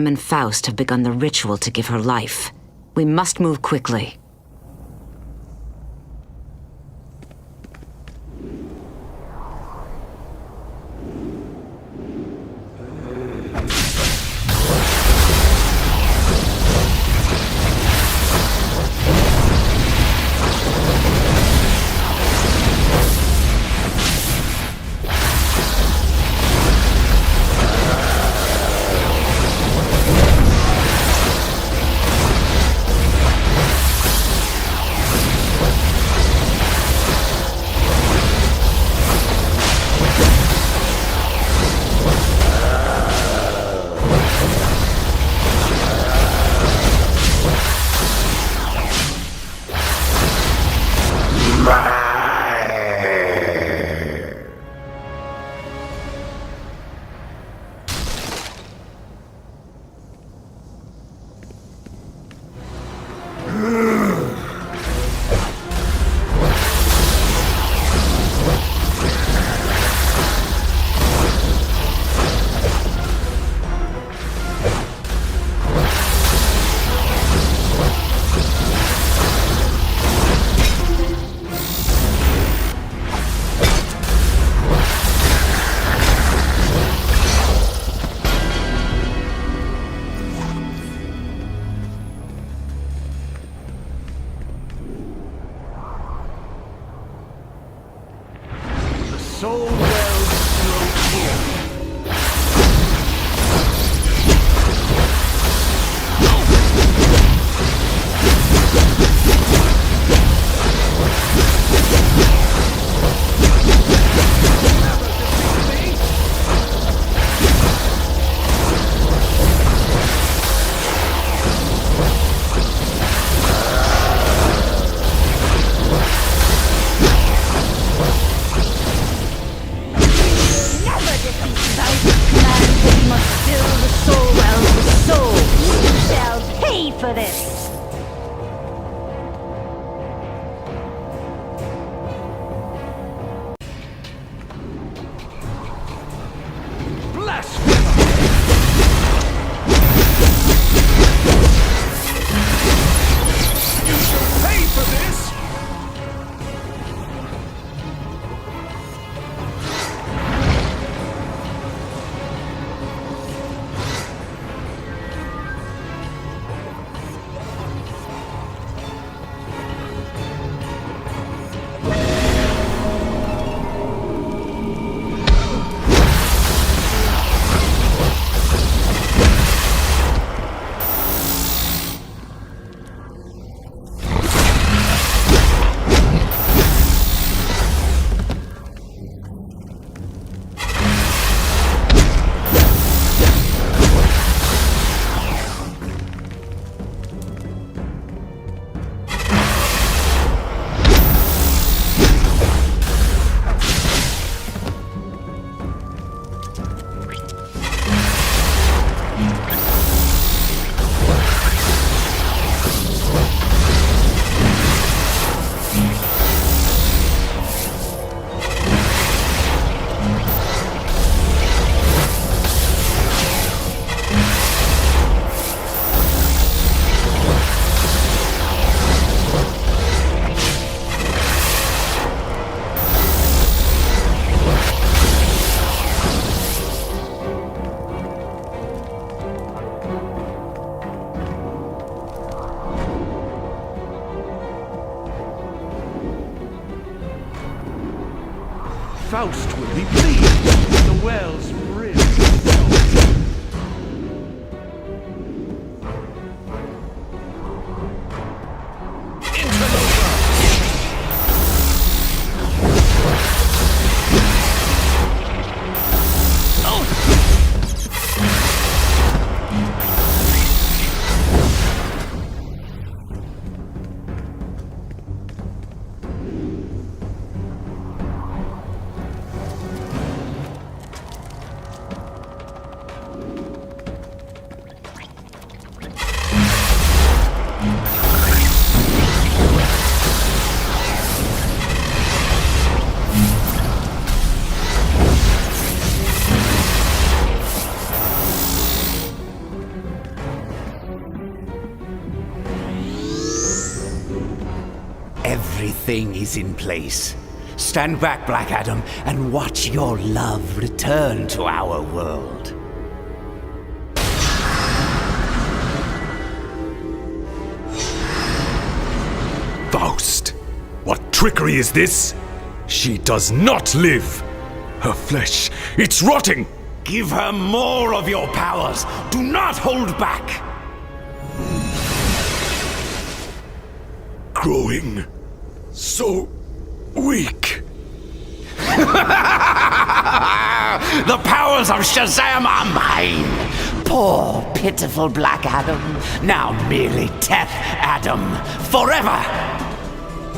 Rem and Faust have begun the ritual to give her life. We must move quickly. Faust will be pleased with the well's brim. everything is in place. Stand back, Black Adam, and watch your love return to our world. Faust! What trickery is this? She does not live! Her flesh, it's rotting! Give her more of your powers! Do not hold back! Growing so weak. The powers of Shazam are mine! Poor, pitiful Black Adam, now merely Death Adam, forever!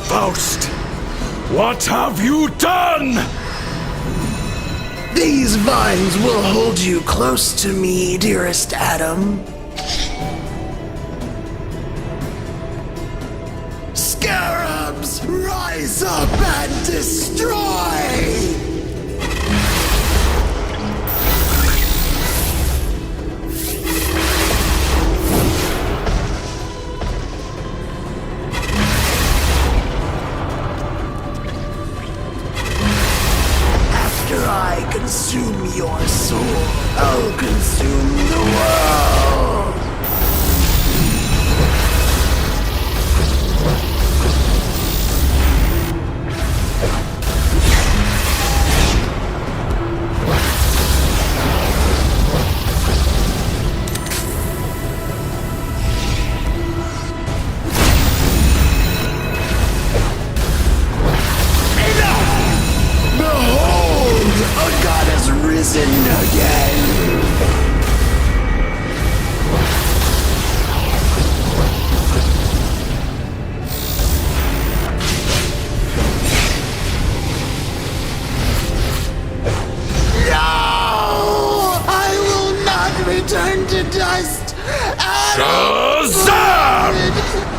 Faust! What have you done? These vines will hold you close to me, dearest Adam. Scarabs, rise up and destroy! After I consume your soul, I'll consume the world! A god has risen again! No! I will not return to dust! Shazam!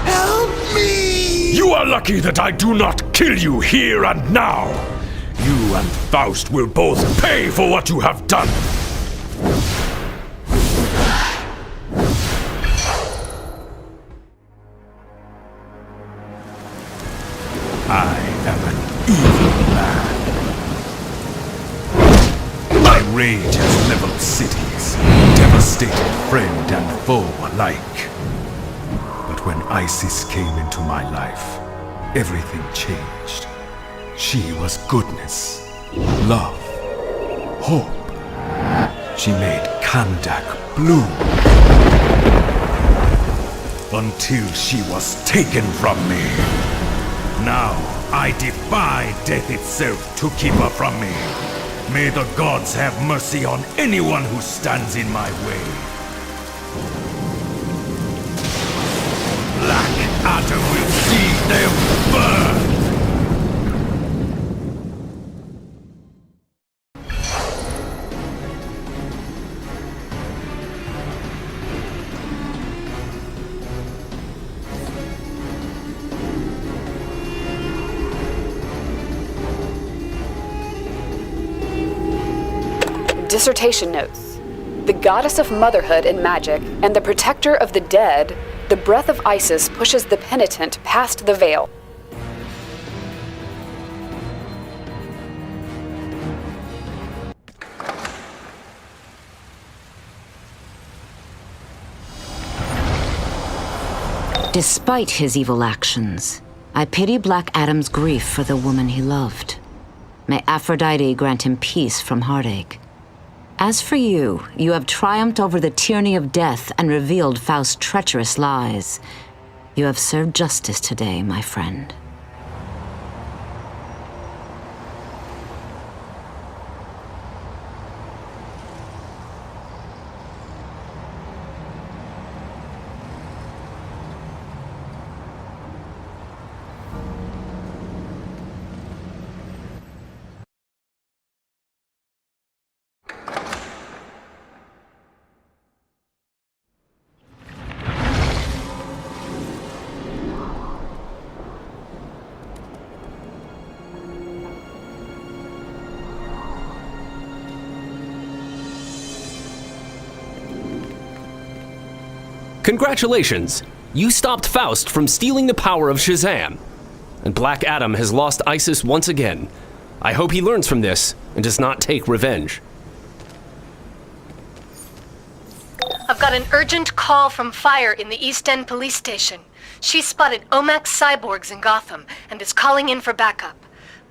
Help me! You are lucky that I do not kill you here and now! You and Faust will both pay for what you have done! I am an evil man. My rage has leveled cities, devastated friend and foe alike. But when Isis came into my life, everything changed. She was goodness, love, hope. She made Kandak bloom. Until she was taken from me. Now I defy death itself to keep her from me. May the gods have mercy on anyone who stands in my way. Black Adam will see them burn! Dissertation notes. The goddess of motherhood and magic, and the protector of the dead, the breath of Isis pushes the penitent past the veil. Despite his evil actions, I pity Black Adam's grief for the woman he loved. May Aphrodite grant him peace from heartache. As for you, you have triumphed over the tyranny of death and revealed Faust's treacherous lies. You have served justice today, my friend. Congratulations! You stopped Faust from stealing the power of Shazam. and Black Adam has lost ISIS once again. I hope he learns from this and does not take revenge. I've got an urgent call from Fire in the East End police station. She spotted Omac cyborgs in Gotham and is calling in for backup.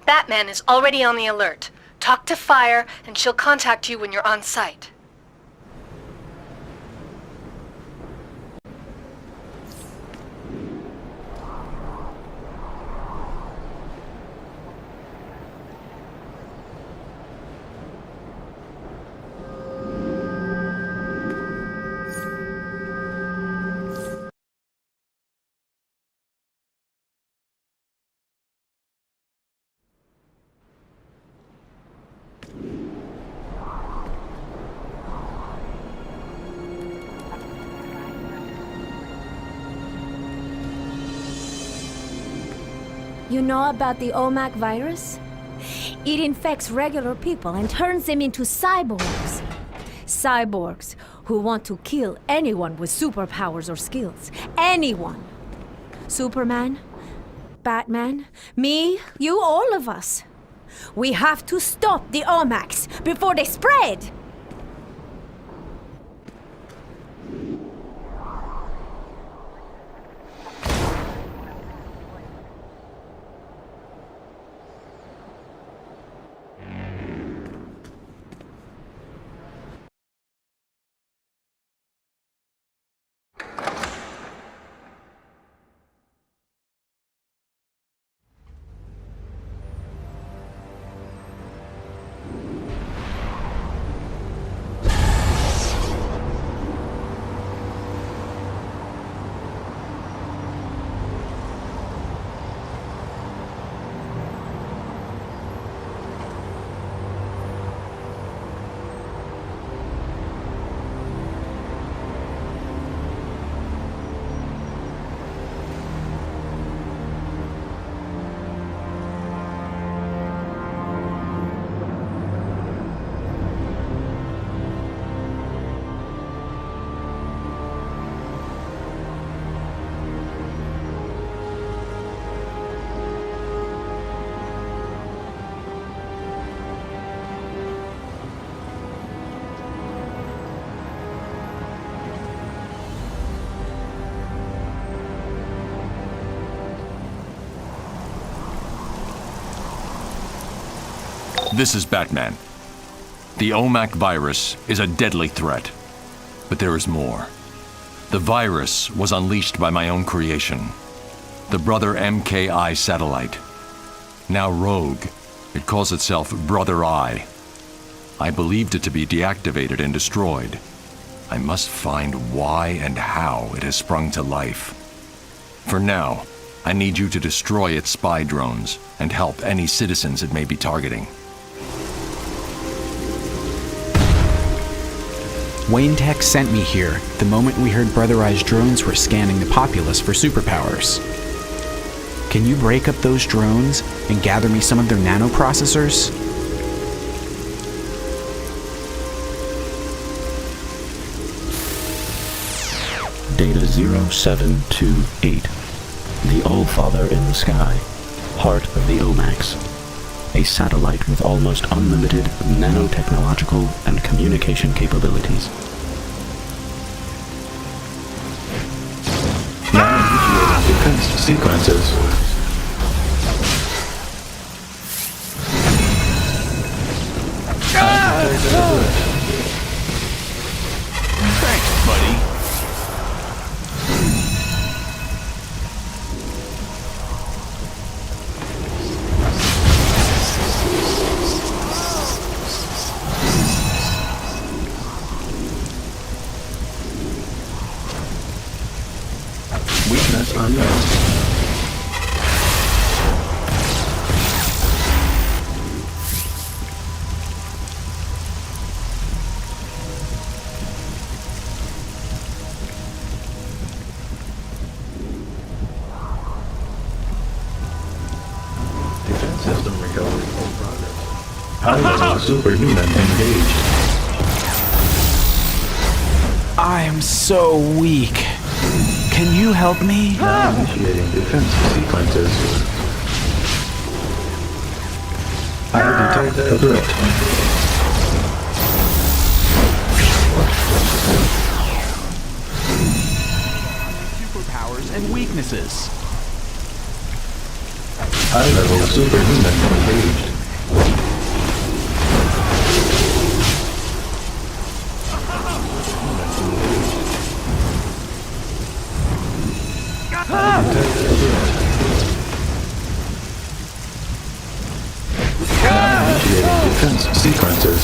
Batman is already on the alert. Talk to Fire and she'll contact you when you're on site. You know about the Omac virus? It infects regular people and turns them into cyborgs. Cyborgs who want to kill anyone with superpowers or skills. Anyone. Superman, Batman, me, you, all of us. We have to stop the Omacs before they spread! This is Batman. The Omac virus is a deadly threat, but there is more. The virus was unleashed by my own creation, the Brother MKI satellite. Now rogue, it calls itself Brother Eye. I believed it to be deactivated and destroyed. I must find why and how it has sprung to life. For now, I need you to destroy its spy drones and help any citizens it may be targeting. Wayne Tech sent me here the moment we heard Brother Eye's drones were scanning the populace for superpowers. Can you break up those drones and gather me some of their nanoprocessors? Data 0728. The All-Father in the sky. Heart of the Omacs. A satellite with almost unlimited nanotechnological and communication capabilities. Now initiating defense sequences. Thanks, buddy. Weakness unknown. Defense system recovery in progress. Highly superhuman engaged. I am so weak. Can you help me? Now initiating defense sequences. I detect a threat. Superpowers and weaknesses. High-level superhuman engaged. Initiating defense sequences.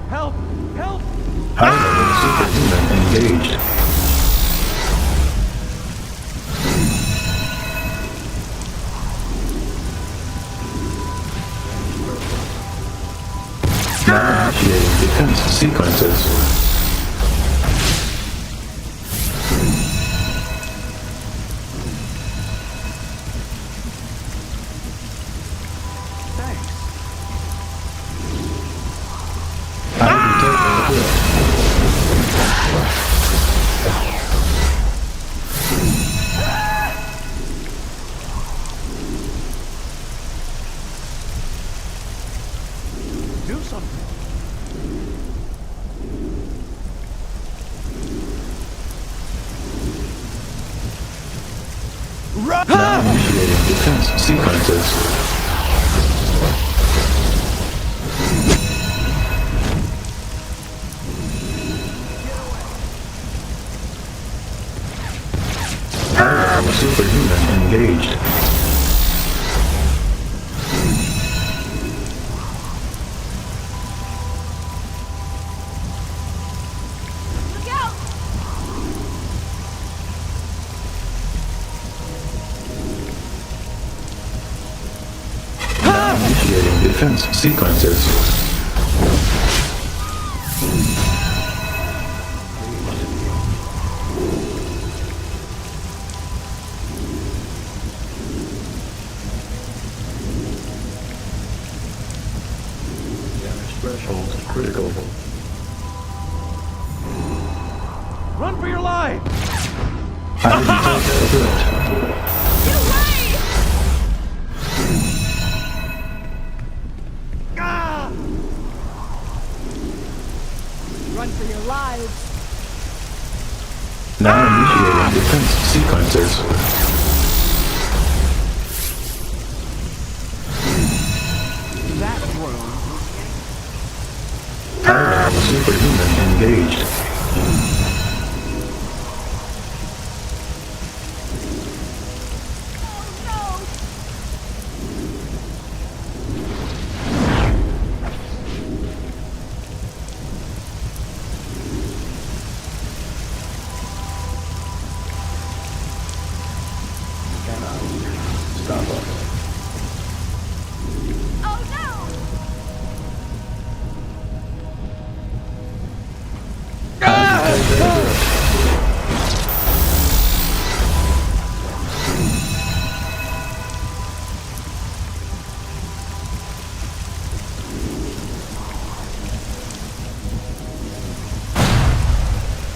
Help! Help! High-level superhuman engaged. Now initiating defense sequences. Do something. Now initiating defense sequences. High-level superhuman engaged. Initiating defense sequences. Damage threshold critical. Run for your life! I detect a threat. Run for your lives! Now initiating defense sequences. That drone. High-level superhuman engaged. Stop us.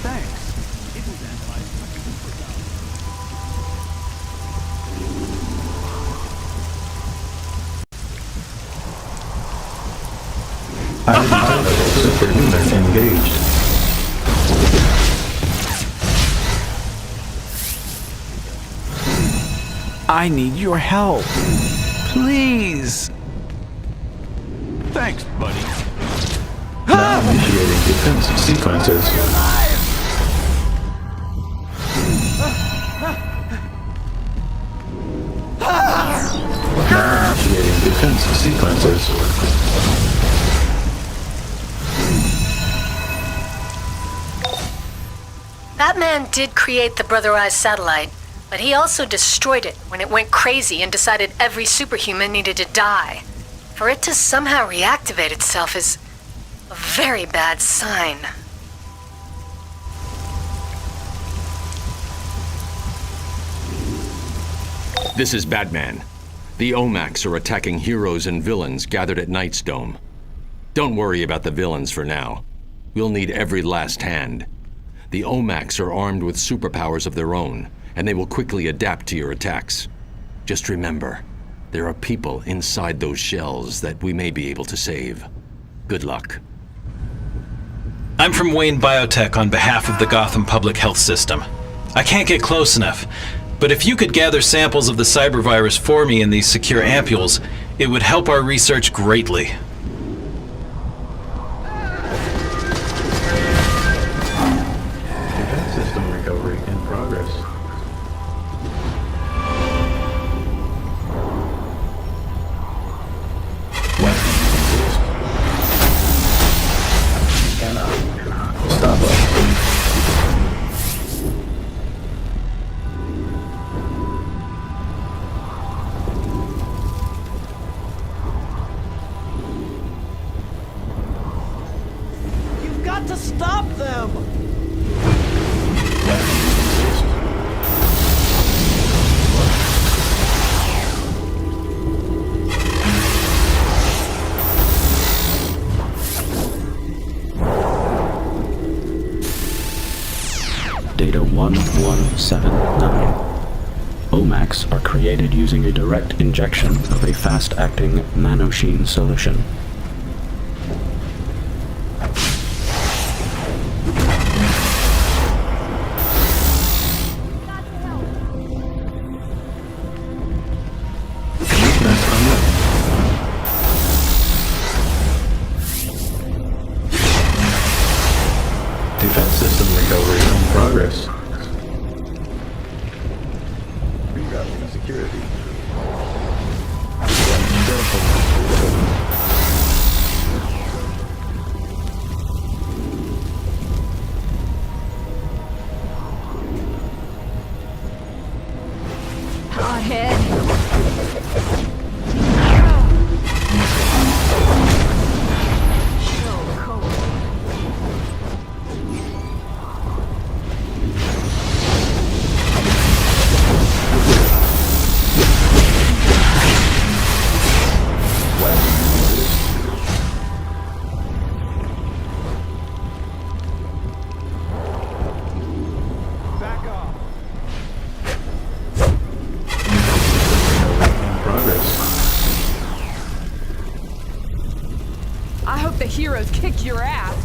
Thanks. It was analyzed by superpowers. High-level superhuman engaged. I need your help. Please. Thanks, buddy. Now initiating defense sequences. Now initiating defense sequences. That man did create the Brother Eye satellite, but he also destroyed it when it went crazy and decided every superhuman needed to die. For it to somehow reactivate itself is a very bad sign. This is Batman. The Omacs are attacking heroes and villains gathered at Knight's Dome. Don't worry about the villains for now. We'll need every last hand. The Omacs are armed with superpowers of their own, and they will quickly adapt to your attacks. Just remember, there are people inside those shells that we may be able to save. Good luck. I'm from Wayne Biotech on behalf of the Gotham Public Health System. I can't get close enough, but if you could gather samples of the cybervirus for me in these secure ampules, it would help our research greatly. Defense system recovery in progress. Cannot stop us. You've got to stop them! Data 1179. Omacs are created using a direct injection of a fast-acting nanoshein solution. Defense system recovery in progress. Rerouting security. Ahead. Back off! I hope the heroes kick your ass.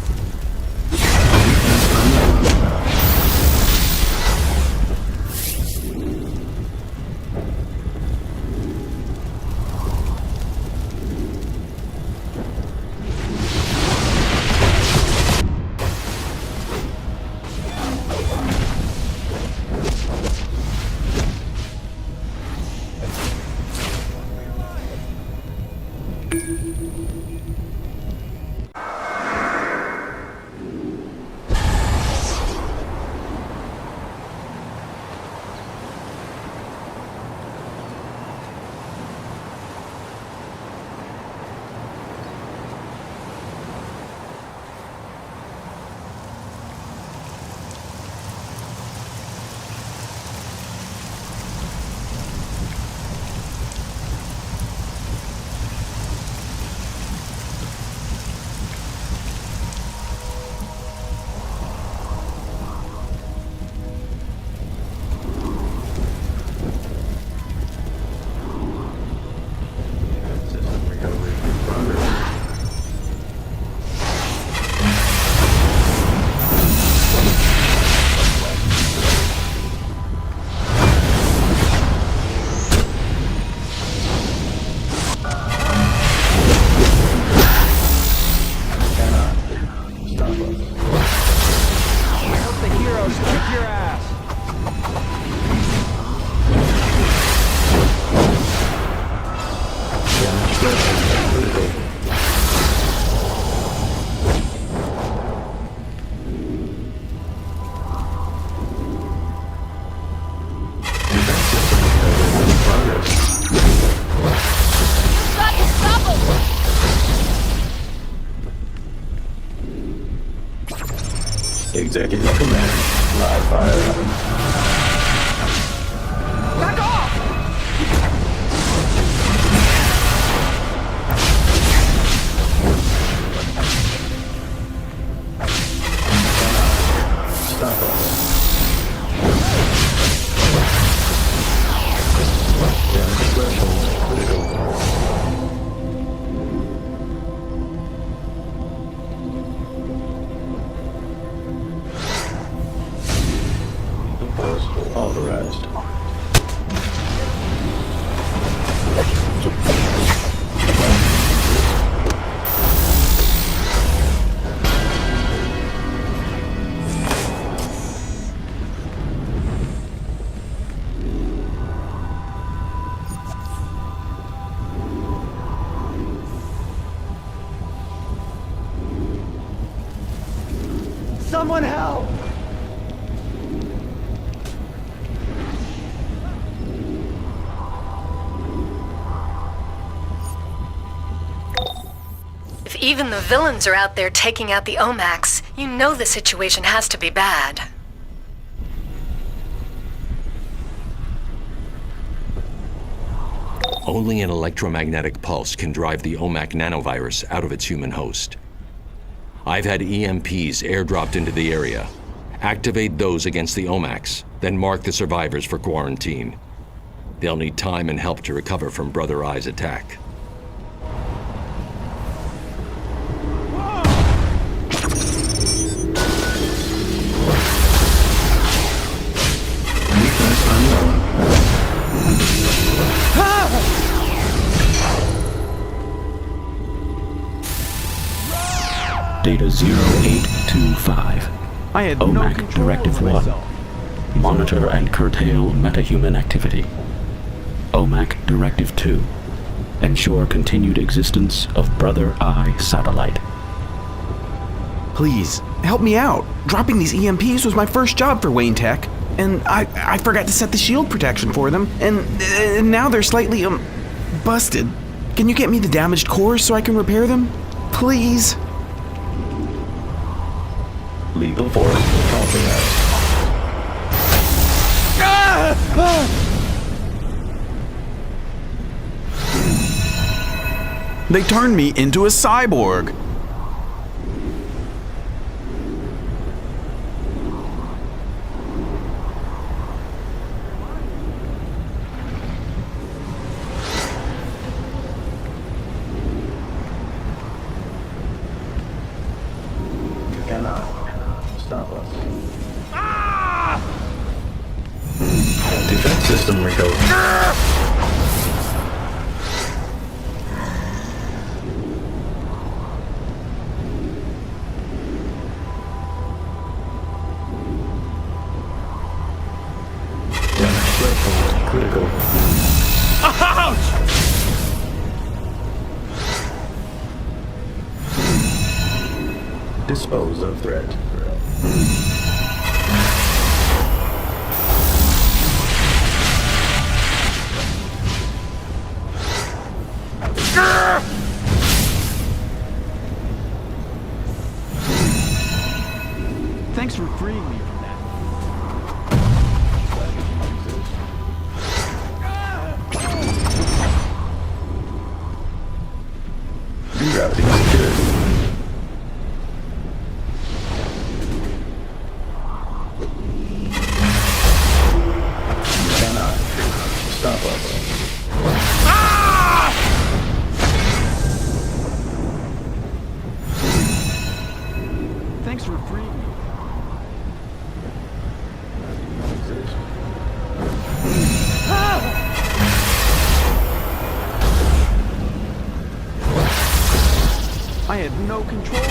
Executive command. Live fire. Back off! Someone help! If even the villains are out there taking out the Omacs, you know the situation has to be bad. Only an electromagnetic pulse can drive the Omac nanovirus out of its human host. I've had EMPs airdropped into the area. Activate those against the Omacs, then mark the survivors for quarantine. They'll need time and help to recover from Brother Eye's attack. Data 0825. I had Omac no control Directive over 1. myself. Monitor and curtail metahuman activity. Omac Directive 2. Ensure continued existence of Brother Eye satellite. Please, help me out. Dropping these EMPs was my first job for Wayne Tech, and I forgot to set the shield protection for them, and now they're slightly, busted. Can you get me the damaged cores so I can repair them? Please? Lethal force compromised. They turned me into a cyborg. Stop us. Defense system recovered. Critical. Ouch! Dispose of threat. Thanks for freeing me from that. Gravity security. You cannot stop us. Thanks for freeing me. I had no control.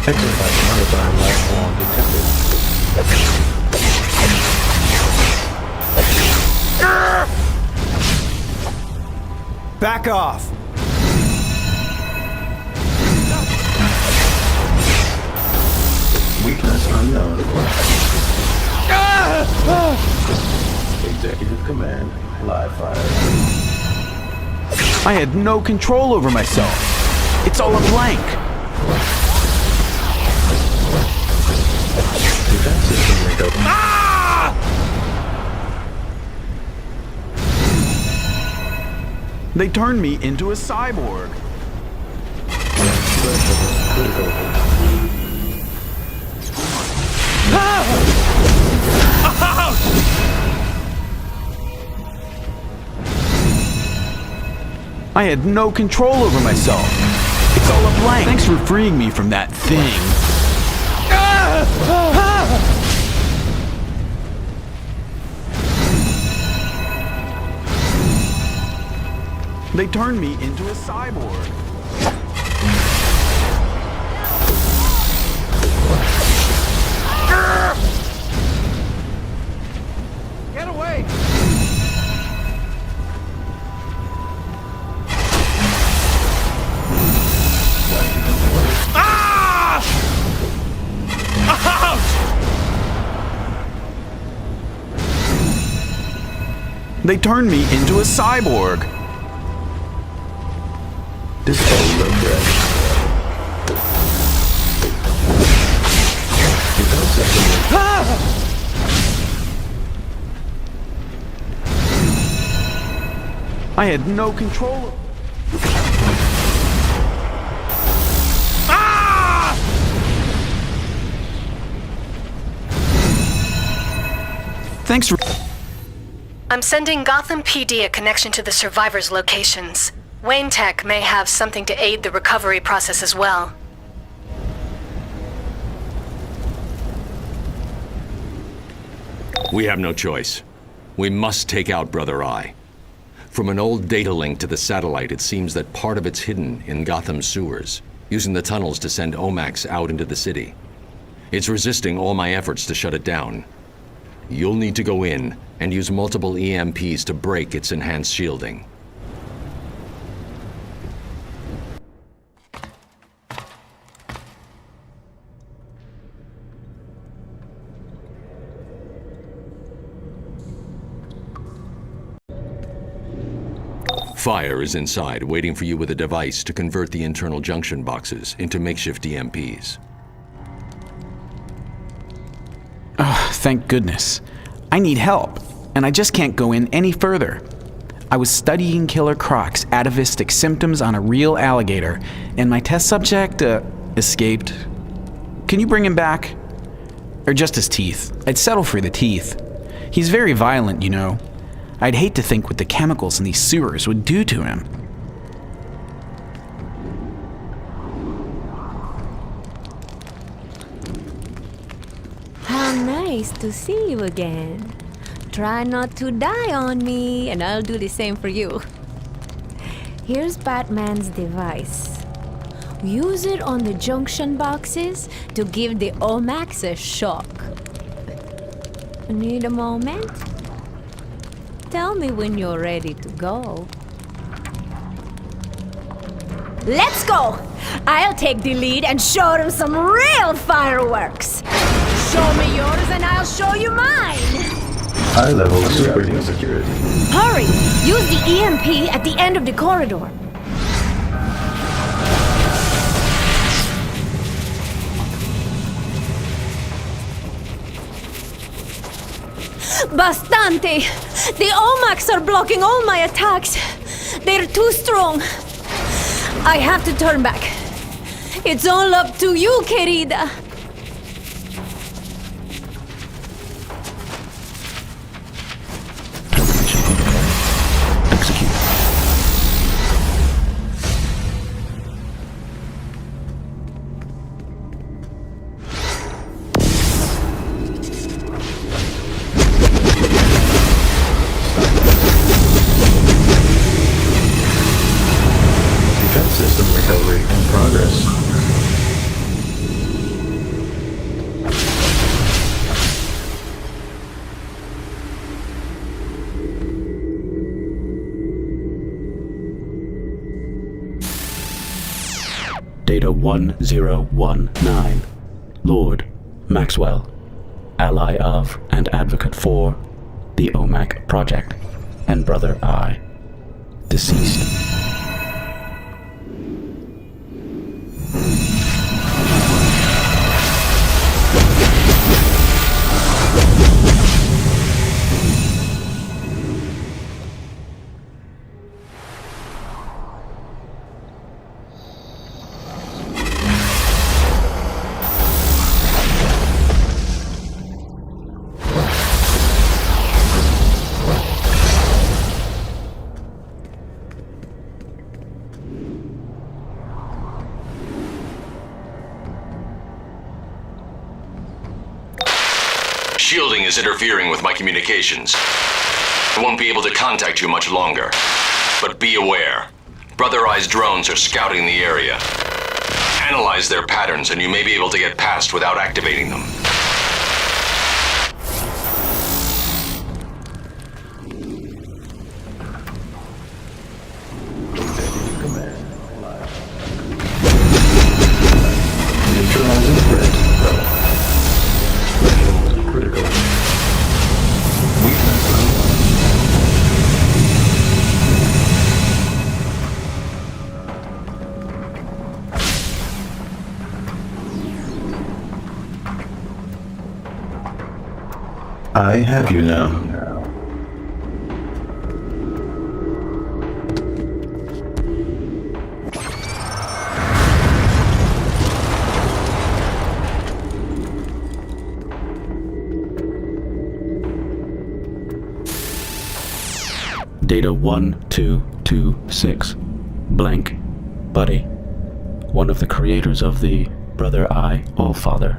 Exercise modifying life form detected. Back off. Weakness unknown. Executive command. Live fire. I had no control over myself. It's all a blank. Defense system recovered. They turned me into a cyborg. Critical. I had no control over myself. It's all a blank. Thanks for freeing me from that thing. They turned me into a cyborg. They turned me into a cyborg. Dispel the threat. I had no control. Thanks for... I'm sending Gotham PD a connection to the survivors' locations. Wayne Tech may have something to aid the recovery process as well. We have no choice. We must take out Brother Eye. From an old data link to the satellite, it seems that part of it's hidden in Gotham's sewers, using the tunnels to send Omacs out into the city. It's resisting all my efforts to shut it down. You'll need to go in and use multiple EMPs to break its enhanced shielding. Fire is inside, waiting for you with a device to convert the internal junction boxes into makeshift EMPs. Oh, thank goodness. I need help, and I just can't go in any further. I was studying Killer Croc's atavistic symptoms on a real alligator, and my test subject, escaped. Can you bring him back? Or just his teeth? I'd settle for the teeth. He's very violent, you know. I'd hate to think what the chemicals in these sewers would do to him. How nice to see you again. Try not to die on me, and I'll do the same for you. Here's Batman's device. Use it on the junction boxes to give the Omacs a shock. Need a moment? Tell me when you're ready to go. Let's go! I'll take the lead and show them some real fireworks! Show me yours and I'll show you mine! High-level super security. Hurry! Use the EMP at the end of the corridor. Bastante! The Omacs are blocking all my attacks. They're too strong. I have to turn back. It's all up to you, querida. Execute. Defense system recovery in progress. Data 1019. Lord Maxwell, ally of and advocate for the Omac Project, and Brother Eye, deceased. Shielding is interfering with my communications. I won't be able to contact you much longer. But be aware, Brother Eye's drones are scouting the area. Analyze their patterns and you may be able to get past without activating them. Neutralizing threat. Threshold critical. Weakness. I have you now. Data 1226. Blank. Buddy. One of the creators of the Brother Eye Allfather.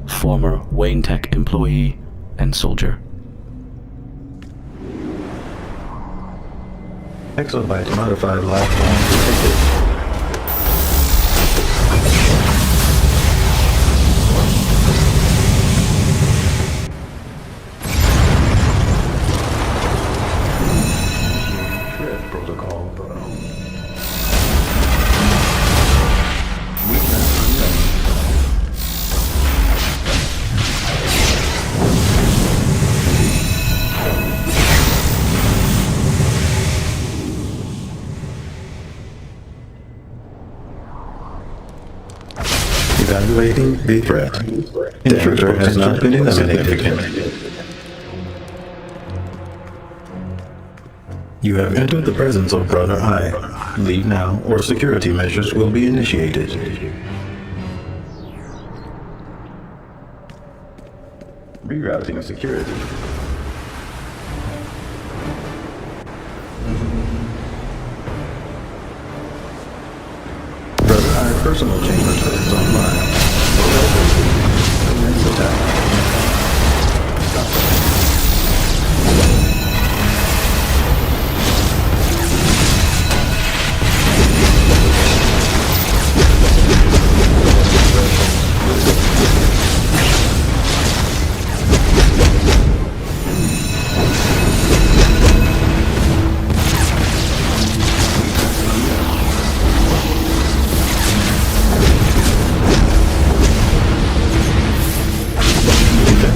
Former Wayne Tech employee and soldier. Exobyte modified lifeline detected. Evaluating the threat. Intruder has not been eliminated. You have entered the presence of Brother Eye. Leave now, or security measures will be initiated. Rerouting security. Brother Eye personal chamber turrets online. Commence attack.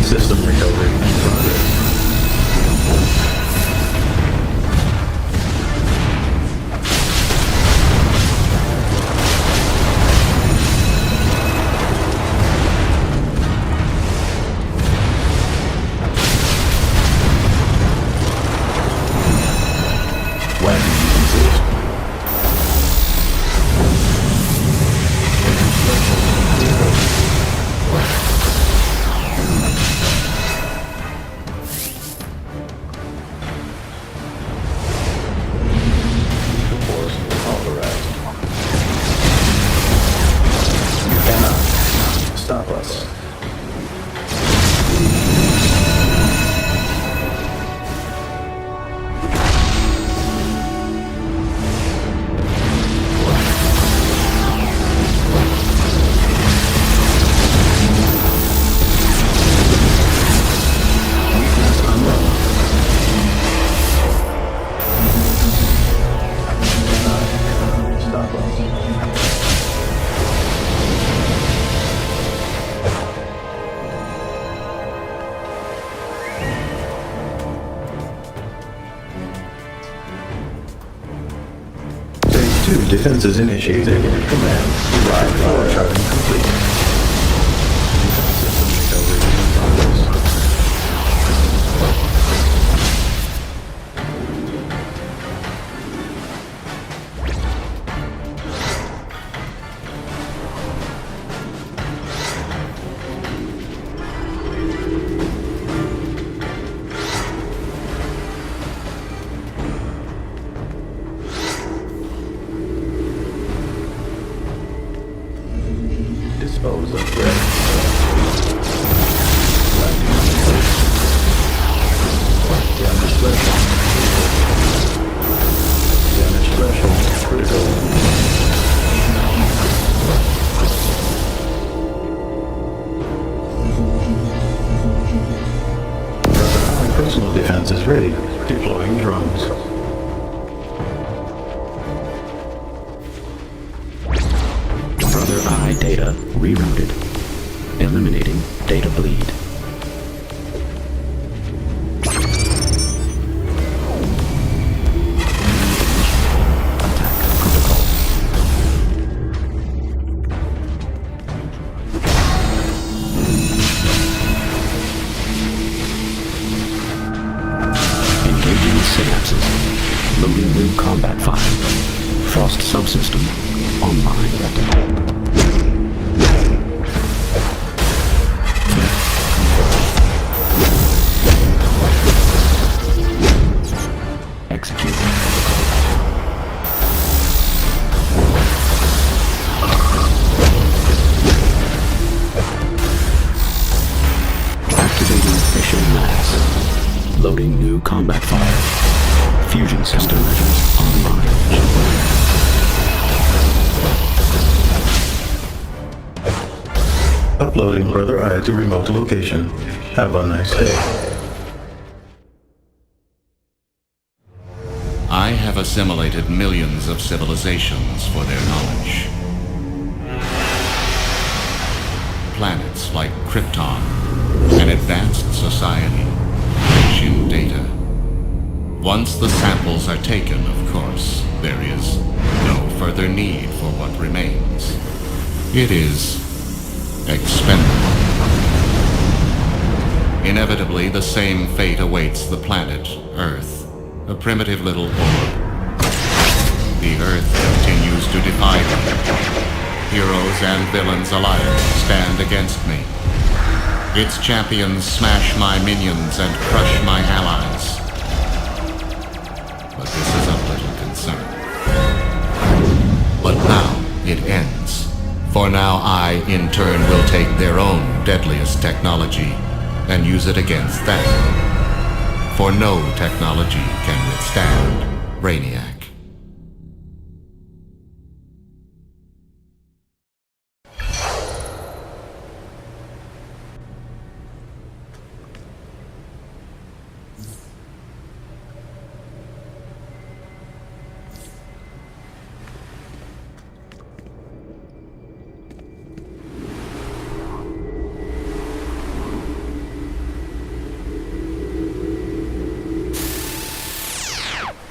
System recovery in progress. Wagon exist. Stop us. Weakness unknown. Stop us. Phase 2 defenses initiated. Command. Ride power charging complete. Defense system recovery in progress. Dispose of threat. Damage threshold. Damage threshold critical. Brother Eye personal defense is ready. Deploying drones. Brother Eye data rerouted. Eliminating data bleed. Attack protocol. online. Execute. Activating mission mass. Loading new combat fire. Fusion system measures online. Uploading Brother Eye to remote location. Have a nice day. I have assimilated millions of civilizations for their knowledge. Planets like Krypton, an advanced society, rich in data. Once the samples are taken, of course, there is no further need for what remains. It is expendable. Inevitably, the same fate awaits the planet Earth. A primitive little orb. The Earth continues to defy me. Heroes and villains alike stand against me. Its champions smash my minions and crush my allies. But this is of little concern. But now it ends. For now I, in turn, will take their own deadliest technology and use it against them. For no technology can withstand Brainiac.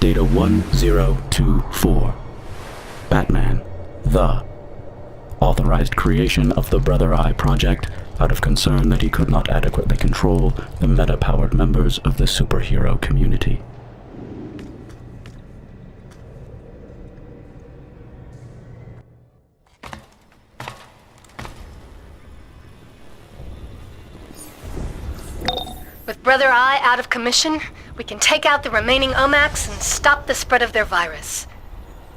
Data 1024. Batman. The. Authorized creation of the Brother Eye Project out of concern that he could not adequately control the meta-powered members of the superhero community. With Brother Eye out of commission, we can take out the remaining Omacs and stop the spread of their virus.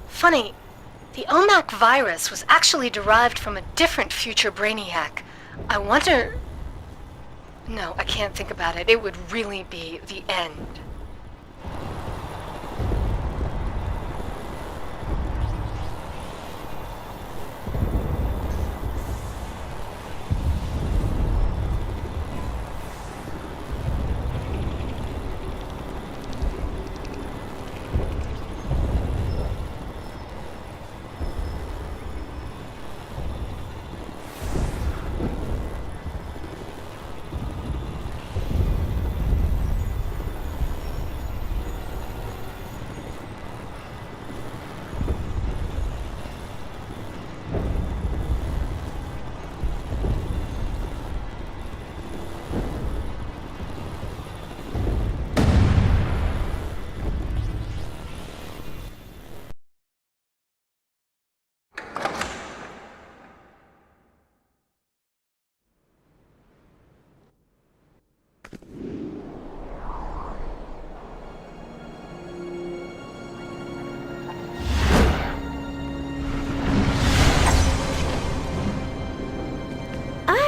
Funny, the Omac virus was actually derived from a different future Brainiac. I wonder... No, I can't think about it. It would really be the end.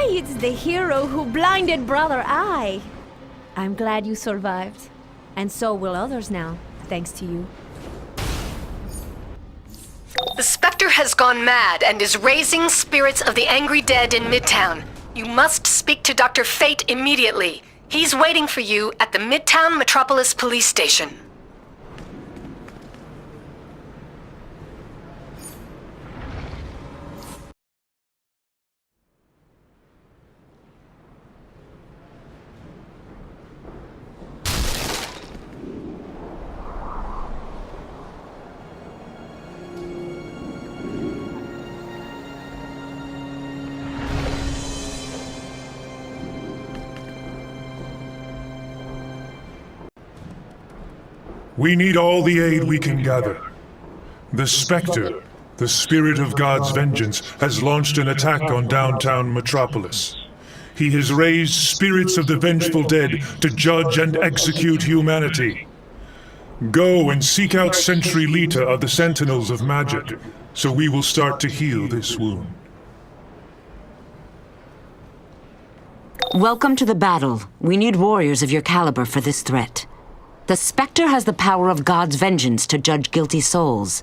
It's the hero who blinded Brother Eye. I'm glad you survived. And so will others now, thanks to you. The Spectre has gone mad and is raising spirits of the angry dead in Midtown. You must speak to Dr. Fate immediately. He's waiting for you at the Midtown Metropolis Police Station. We need all the aid we can gather. The Spectre The spirit of God's vengeance has launched an attack on downtown Metropolis. He has raised spirits of the vengeful dead to judge and execute humanity. Go and seek out Sentry Lita of the Sentinels of Magic, so we will start to heal this wound. Welcome to the battle. We need warriors of your caliber for this threat. The Spectre has the power of God's vengeance to judge guilty souls,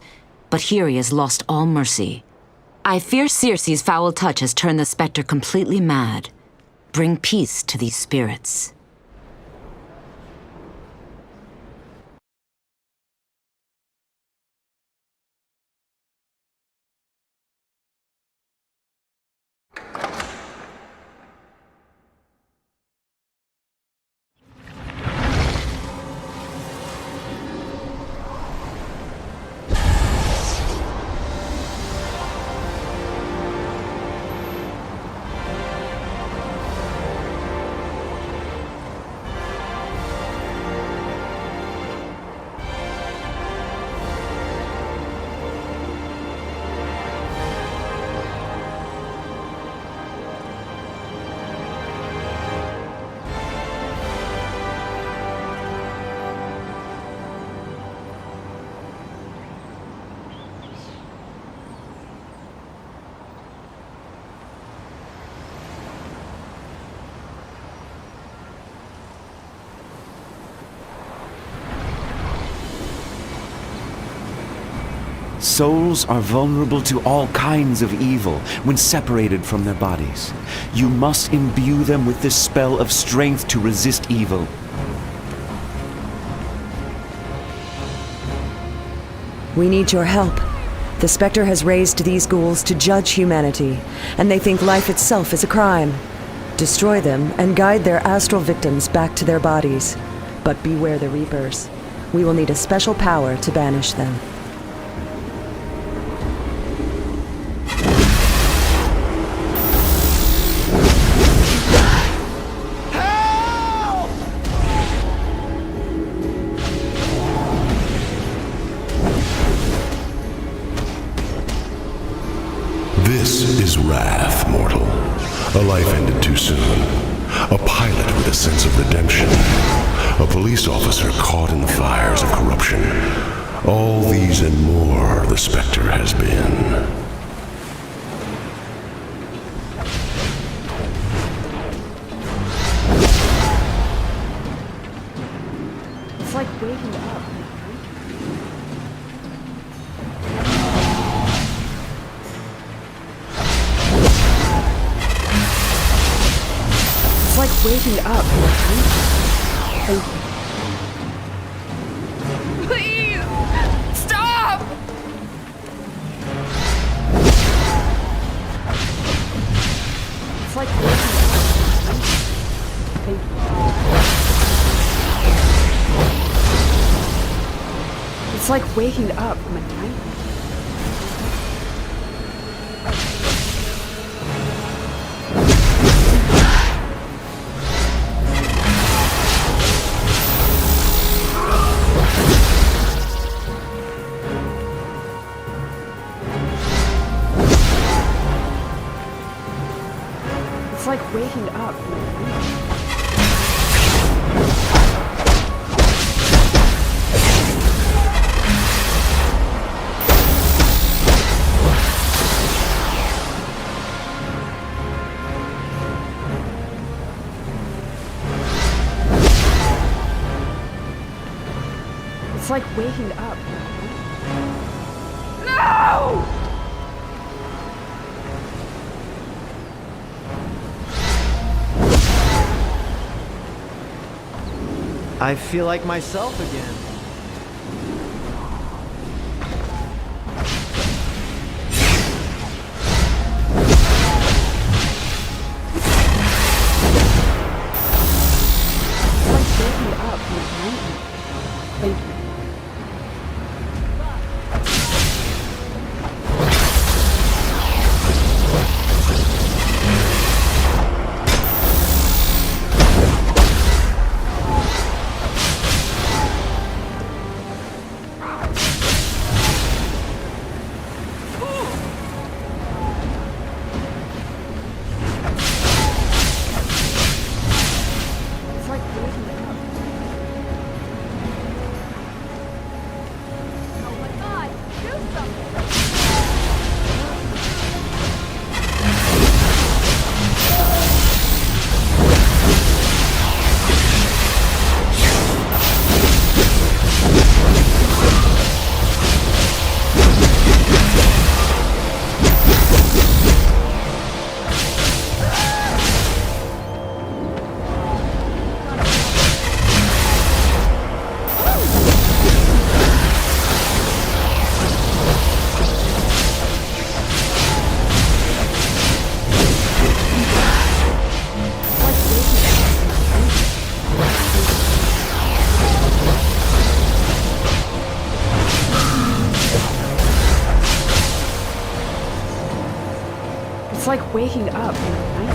but here he has lost all mercy. I fear Circe's foul touch has turned the Spectre completely mad. Bring peace to these spirits. Souls are vulnerable to all kinds of evil when separated from their bodies. You must imbue them with this spell of strength to resist evil. We need your help. The Spectre has raised these ghouls to judge humanity, and they think life itself is a crime. Destroy them and guide their astral victims back to their bodies. But beware the Reapers. We will need a special power to banish them. This is wrath, mortal. A life ended too soon. A pilot with a sense of redemption. A police officer caught in the fires of corruption. All these and more the Spectre has been. It's like waking up. It's like waking up. Thank you. Please! Stop! It's like waking up. Thank you. It's like waking up from a nightmare. It's like waking up from a nightmare. It's like waking up. No! I feel like myself again. It's like waking up from a nightmare. Thank you. It's like waking up in a nightmare.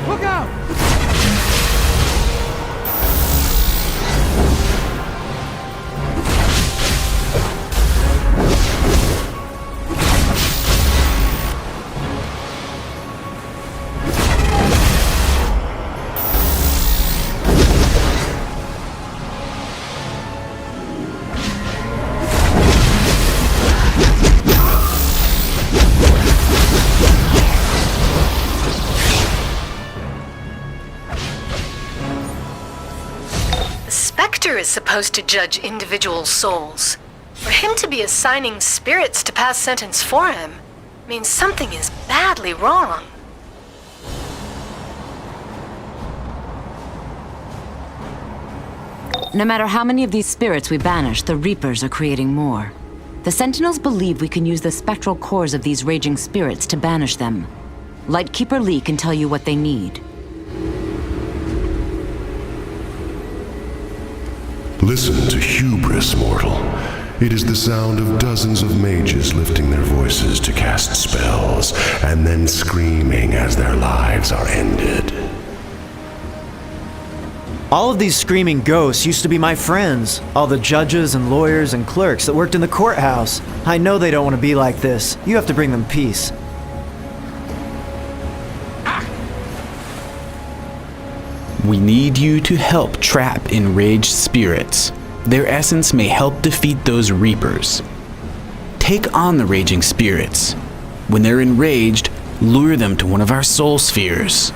Look out! Spectre is supposed to judge individual souls. For him to be assigning spirits to pass sentence for him means something is badly wrong. No matter how many of these spirits we banish, the Reapers are creating more. The Sentinels believe we can use the spectral cores of these raging spirits to banish them. Lightkeeper Lee can tell you what they need. Listen to hubris, mortal. It is the sound of dozens of mages lifting their voices to cast spells, and then screaming as their lives are ended. All of these screaming ghosts used to be my friends. All the judges and lawyers and clerks that worked in the courthouse. I know they don't want to be like this. You have to bring them peace. We need you to help trap enraged spirits. Their essence may help defeat those Reapers. Take on the raging spirits. When they're enraged, lure them to one of our soul spheres.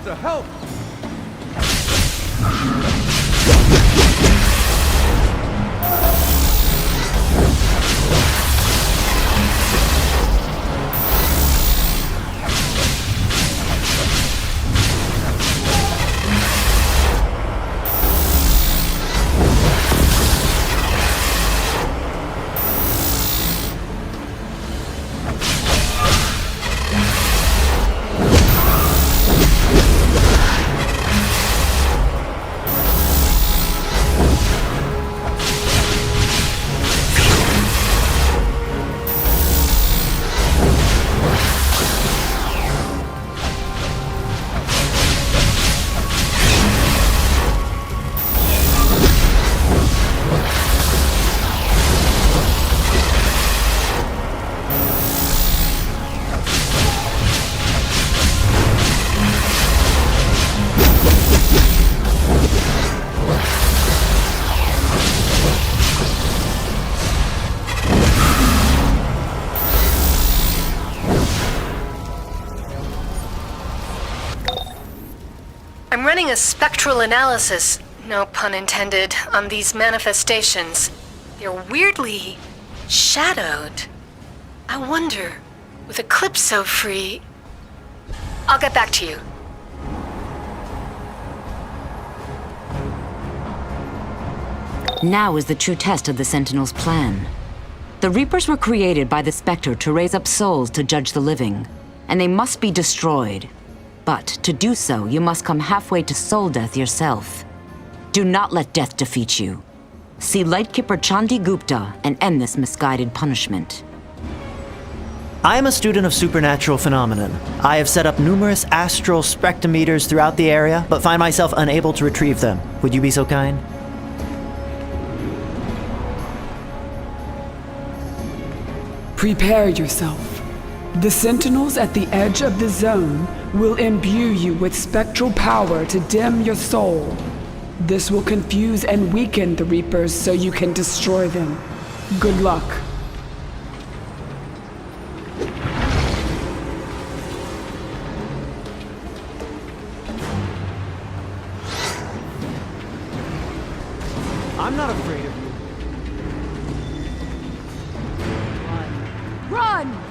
the help! I'm running a spectral analysis, no pun intended, on these manifestations. They're weirdly shadowed. I wonder, with Eclipse so free... I'll get back to you. Now is the true test of the Sentinel's plan. The Reapers were created by the Spectre to raise up souls to judge the living, and they must be destroyed. But to do so, you must come halfway to soul death yourself. Do not let death defeat you. See Lightkeeper Chandi Gupta and end this misguided punishment. I am a student of supernatural phenomenon. I have set up numerous astral spectrometers throughout the area, but find myself unable to retrieve them. Would you be so kind? Prepare yourself. The sentinels at the edge of the zone will imbue you with spectral power to dim your soul. This will confuse and weaken the Reapers so you can destroy them. Good luck. I'm not afraid of you. Run!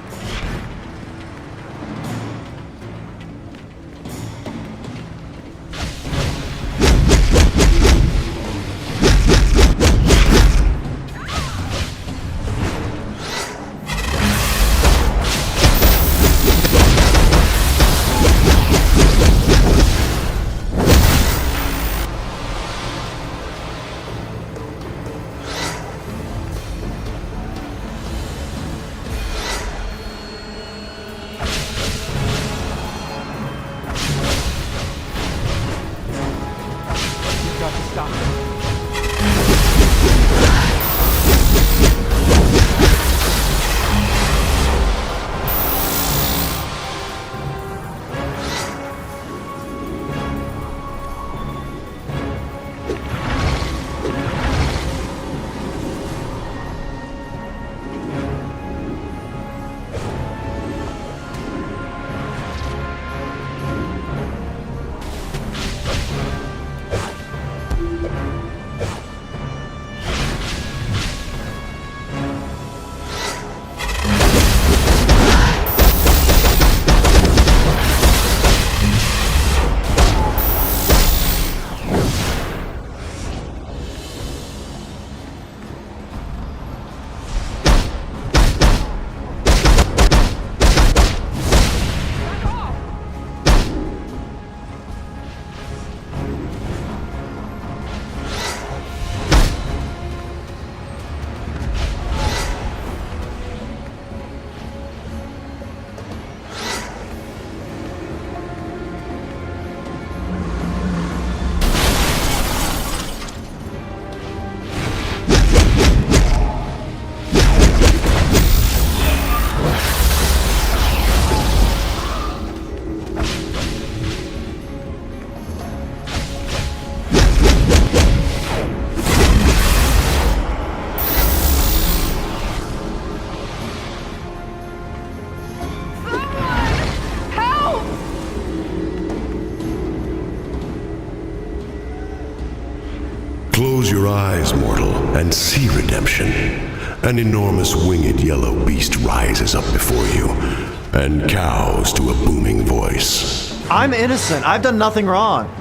Rise, mortal, and see redemption. An enormous winged yellow beast rises up before you, and cows to a booming voice. I'm innocent. I've done nothing wrong.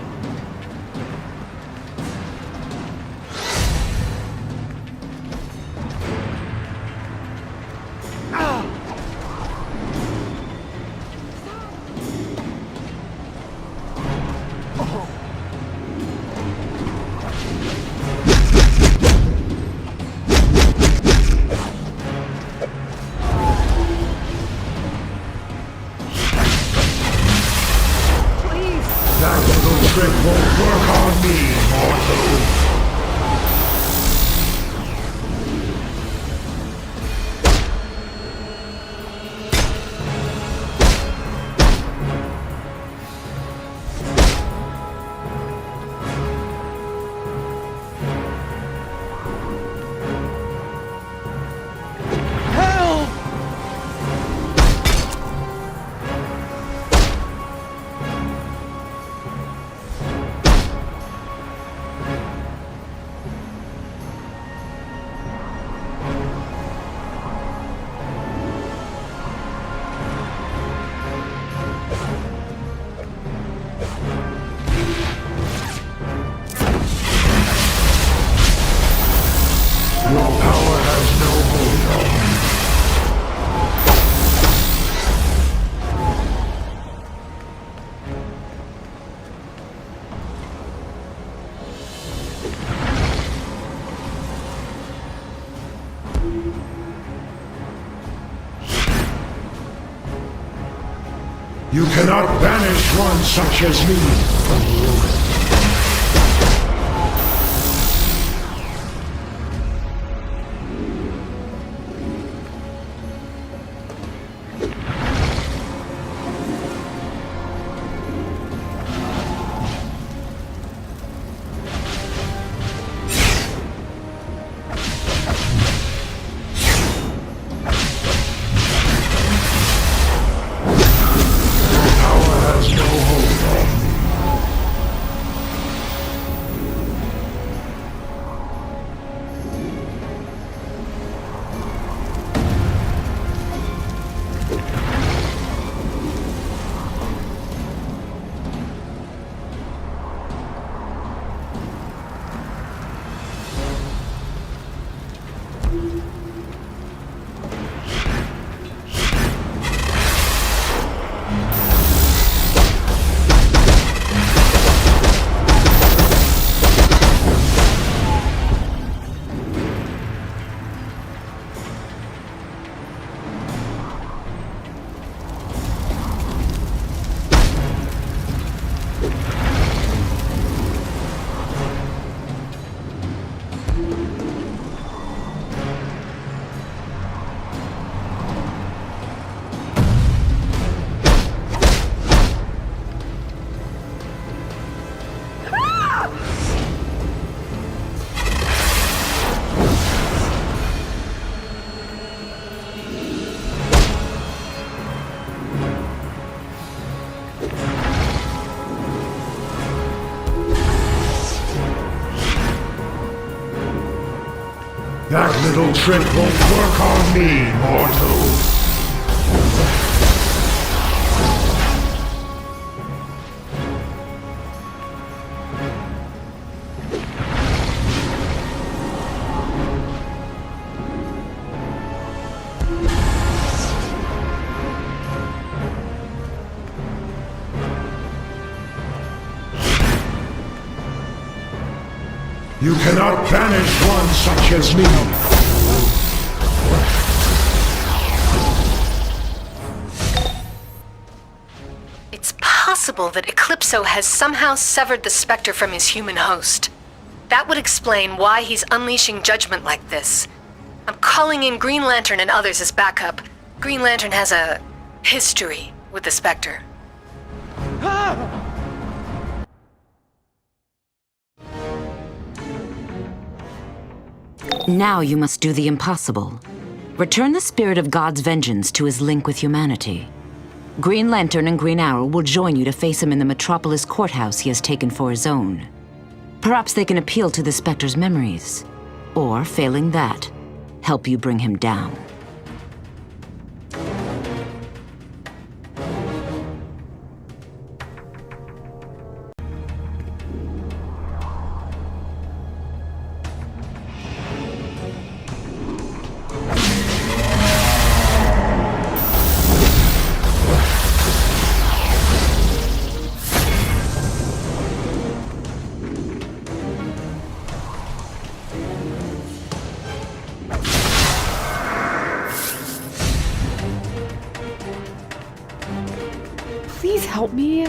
You cannot banish one such as me. That little trick won't work on me, mortal. You cannot banish one such as me. It's possible that Eclipso has somehow severed the Spectre from his human host. That would explain why he's unleashing judgment like this. I'm calling in Green Lantern and others as backup. Green Lantern has a history with the Spectre. Now you must do the impossible. Return the spirit of God's vengeance to his link with humanity. Green Lantern and Green Arrow will join you to face him in the Metropolis courthouse he has taken for his own. Perhaps they can appeal to the Spectre's memories. Or, failing that, help you bring him down. Please help me.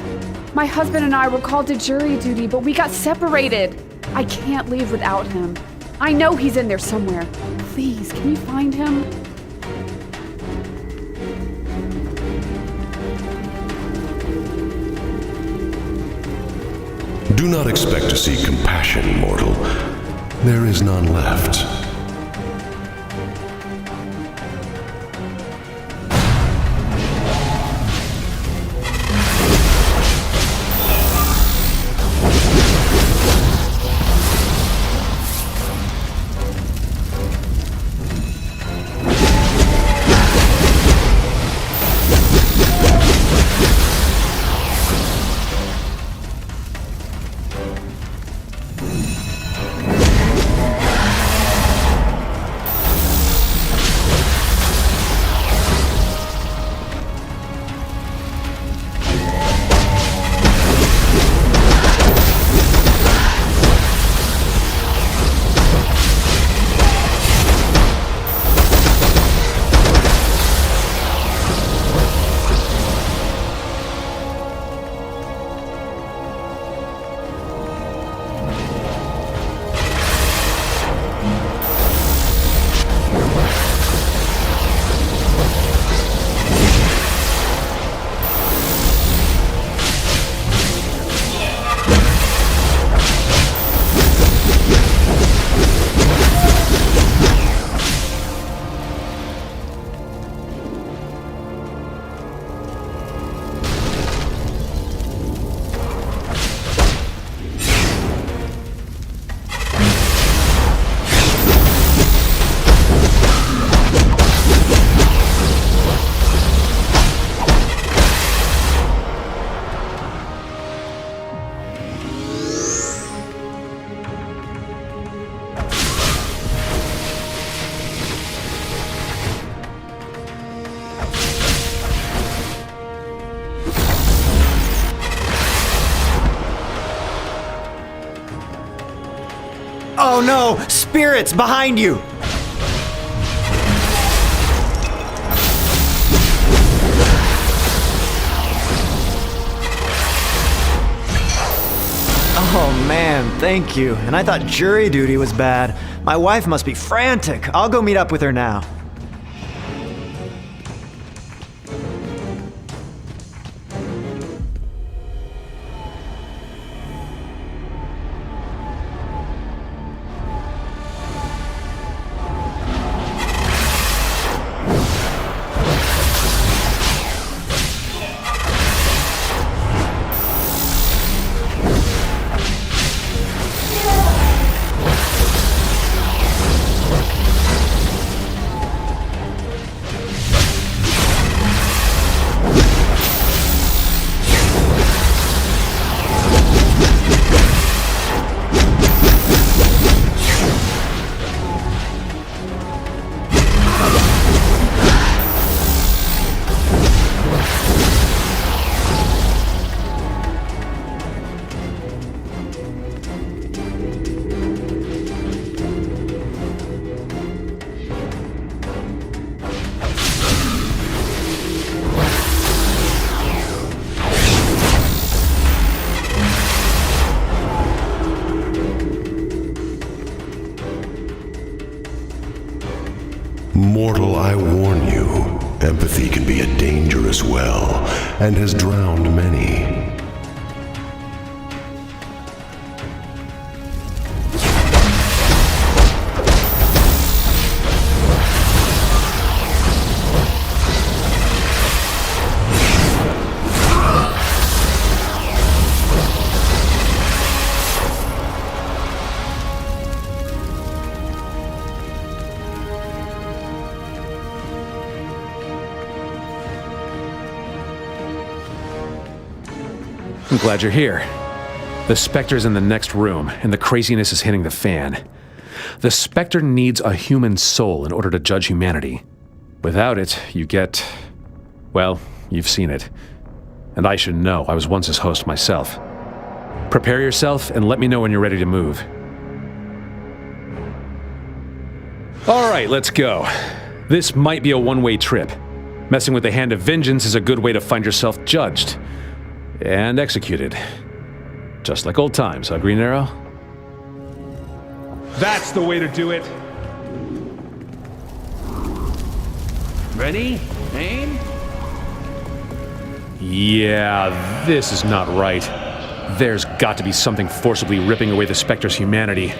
My husband and I were called to jury duty, but we got separated. I can't leave without him. I know he's in there somewhere. Please, can you find him? Do not expect to see compassion, mortal. There is none left. Oh no! Spirits behind you! Oh man, thank you. And I thought jury duty was bad. My wife must be frantic. I'll go meet up with her now. Mortal, I warn you, empathy can be a dangerous well, and has drowned many. I'm glad you're here. The Spectre's in the next room, and the craziness is hitting the fan. The Spectre needs a human soul in order to judge humanity. Without it, you get... well, you've seen it. And I should know, I was once his host myself. Prepare yourself, and let me know when you're ready to move. Alright, let's go. This might be a one-way trip. Messing with the Hand of Vengeance is a good way to find yourself judged. And executed. Just like old times, huh, Green Arrow? That's the way to do it. Ready? Aim? Yeah, this is not right. There's got to be something forcibly ripping away the Spectre's humanity.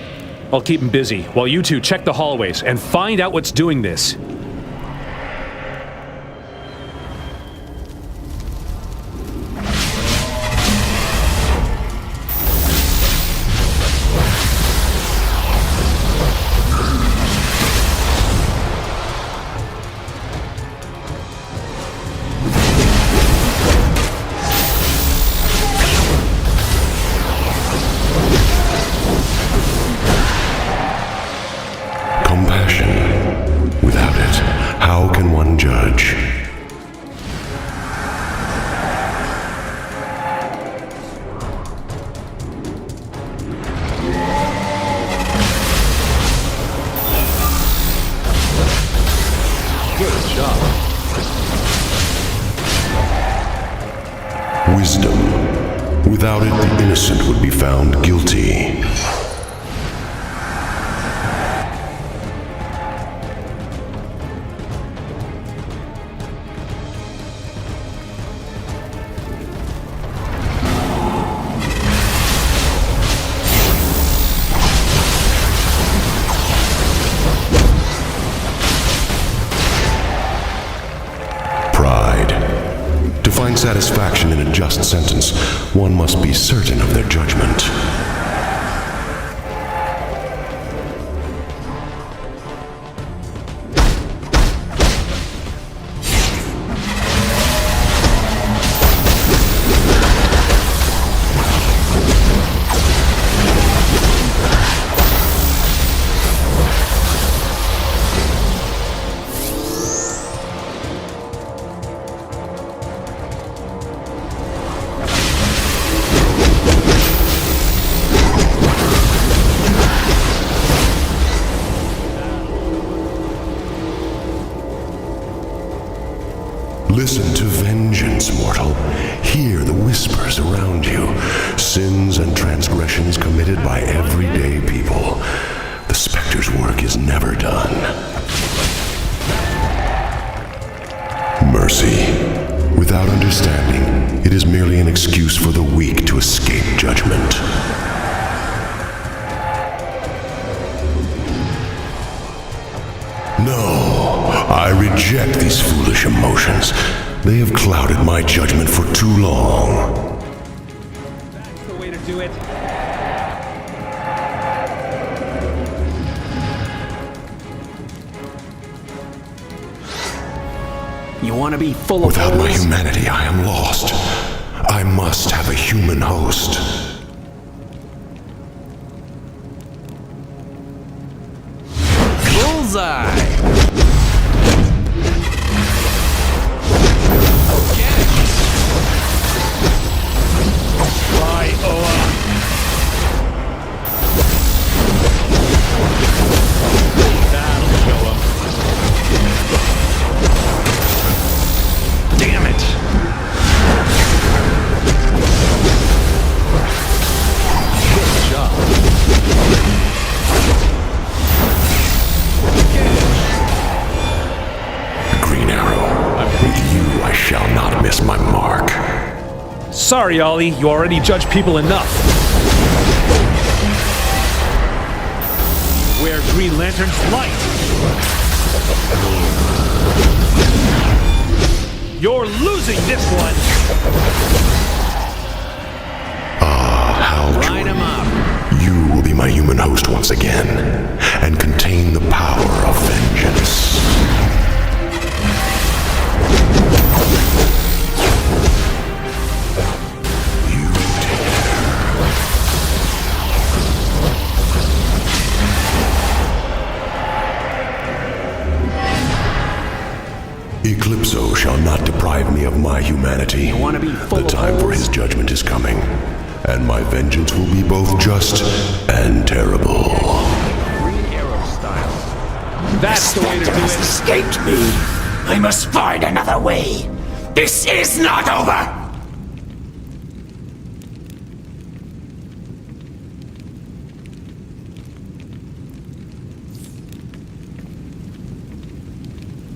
I'll keep him busy, while you two check the hallways and find out what's doing this. Wisdom. Without it, the innocent would be found guilty. Satisfaction in a just sentence, one must be certain of their judgment. Listen to vengeance, mortal. Hear the whispers around you. Sins and transgressions committed by everyday people. The Spectre's work is never done. Mercy. Without understanding, it is merely an excuse for the weak to escape judgment. No, I reject these foolish emotions. They have clouded my judgment for too long. That's the way to do it. You want to be full of Without my holes? humanity, I am lost. I must have a human host. Bullseye! Sorry, Ollie, you already judged people enough. Where Green Lantern's light. You're losing this one. Ah, how true. You will be my human host once again, and contain the power of vengeance. You Eclipso shall not deprive me of my humanity. The time for his judgment is coming, and my vengeance will be both just and terrible. Green arrow style. That's the way to do it. Escaped me. I must find another way. This is not over.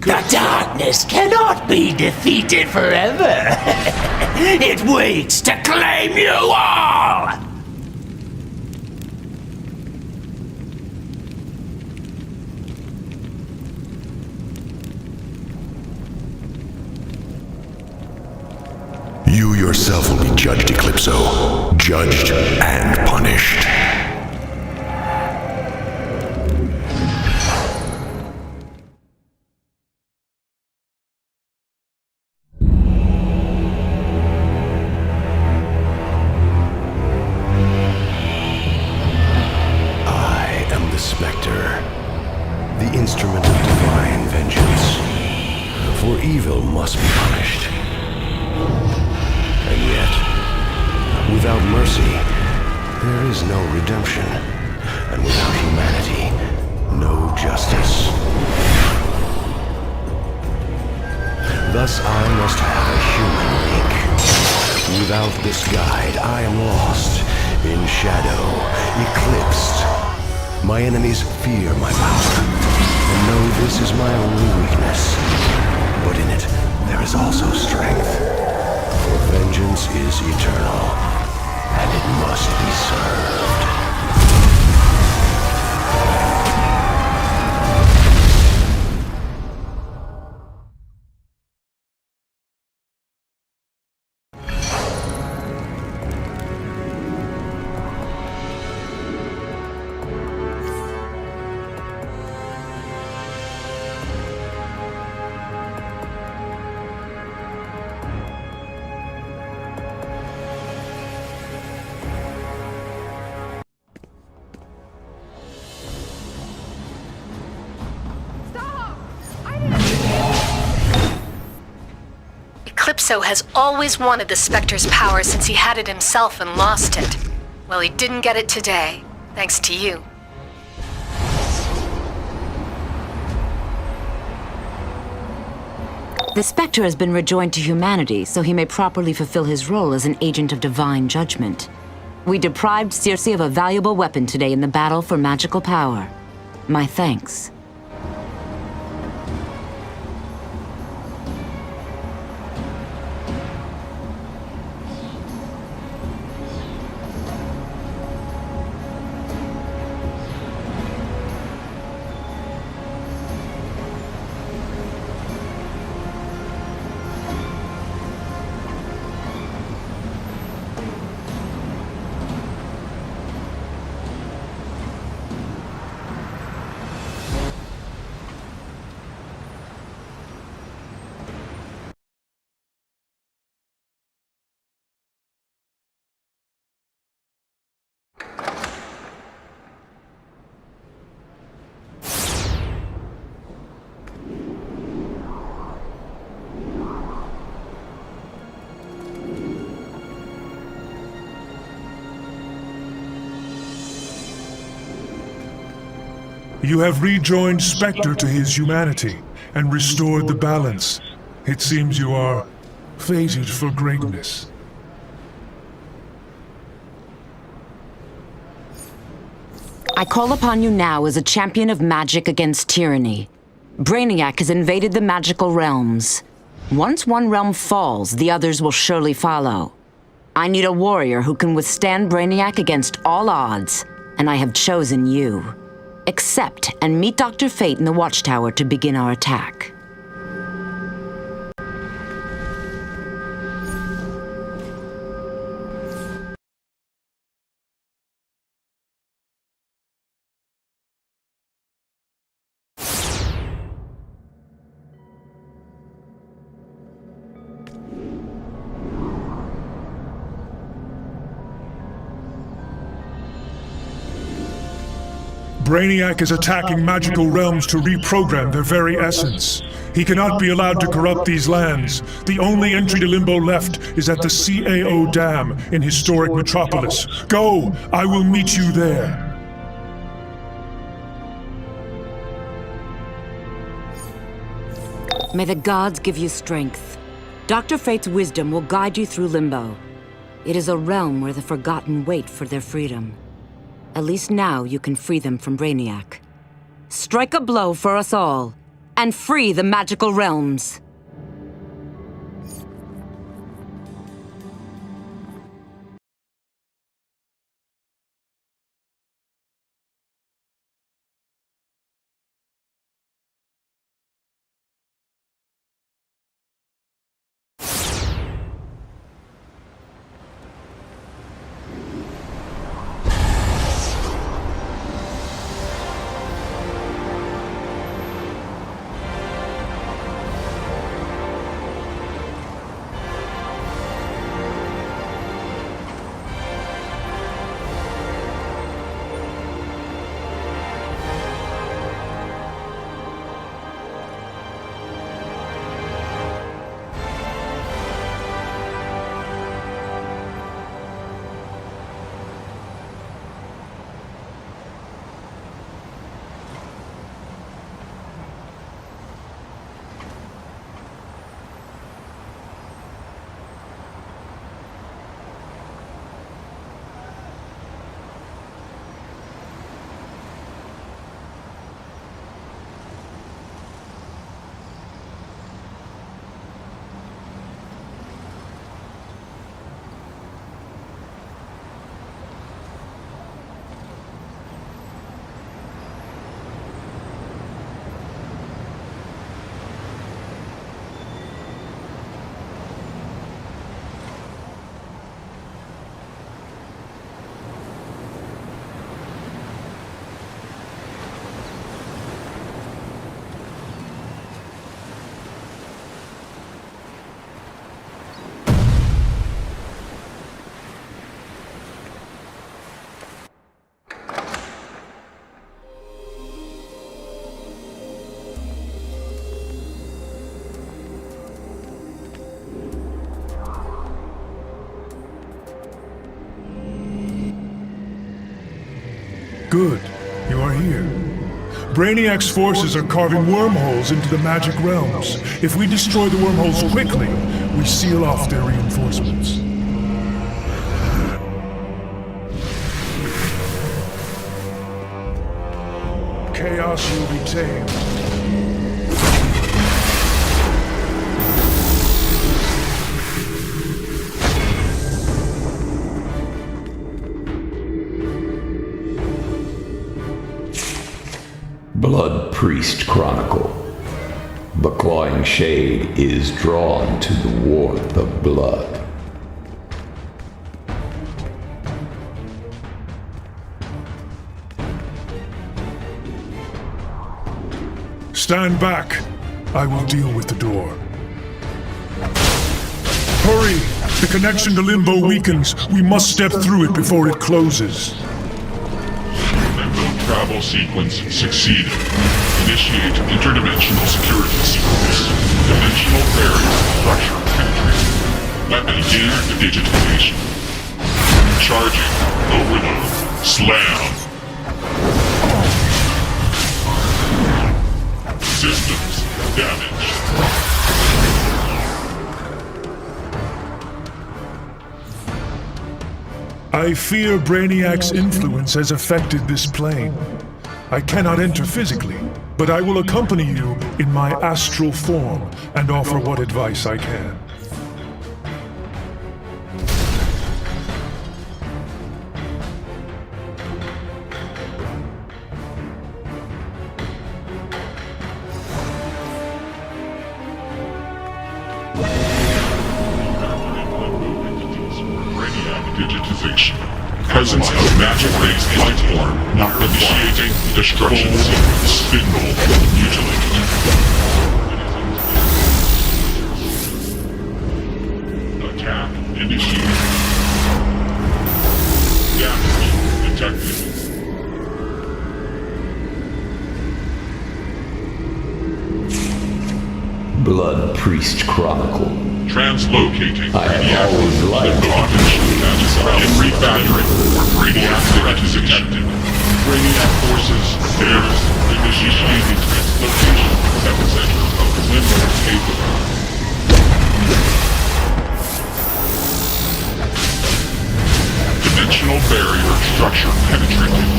The darkness cannot be defeated forever. It waits to claim you all! You yourself will be judged, Eclipso. Judged and punished. I am the Spectre, the instrument of divine vengeance. For evil must be punished. And yet, without mercy, there is no redemption. And without humanity, no justice. Thus I must have a human link. Without this guide, I am lost, in shadow, eclipsed. My enemies fear my power, and know this is my only weakness. But in it, there is also strength. For vengeance is eternal, and it must be served. Eclipso has always wanted the Spectre's power since he had it himself and lost it. Well, he didn't get it today, thanks to you. The Spectre has been rejoined to humanity, so he may properly fulfill his role as an agent of divine judgment. We deprived Circe of a valuable weapon today in the battle for magical power. My thanks. You have rejoined Spectre to his humanity and restored the balance. It seems you are fated for greatness. I call upon you now as a champion of magic against tyranny. Brainiac has invaded the magical realms. Once one realm falls, the others will surely follow. I need a warrior who can withstand Brainiac against all odds, and I have chosen you. Accept and meet Dr. Fate in the Watchtower to begin our attack. Brainiac is attacking magical realms to reprogram their very essence. He cannot be allowed to corrupt these lands. The only entry to limbo left is at the CAO Dam in historic Metropolis. Go! I will meet you there. May the gods give you strength. Dr. Fate's wisdom will guide you through limbo. It is a realm where the forgotten wait for their freedom. At least now you can free them from Brainiac. Strike a blow for us all, and free the magical realms. Good. You are here. Brainiac's forces are carving wormholes into the magic realms. If we destroy the wormholes quickly, we seal off their reinforcements. Chaos will be tamed. Blood Priest Chronicle. The clawing shade is drawn to the warmth of blood. Stand back. I will deal with the door. Hurry! The connection to Limbo weakens. We must step through it before it closes. Travel sequence succeeded. Initiate interdimensional security sequence. Dimensional barrier structure penetrated. Begin digitization. Charging. Overload. Slam. Systems damaged. I fear Brainiac's influence has affected this plane. I cannot enter physically, but I will accompany you in my astral form and offer what advice I can. Digitization. Presence of magic rays light form not initiating destruction sequence. Spindle mutilated. Attack initiated. Damage detected. Blood Priest Chronicle. Translocating I have Brainiac always liked cottage and refactoring where Brainiac is detected. Brainiac forces there's initiating translocation at the center of limbo capable. Dimensional barrier structure penetrated.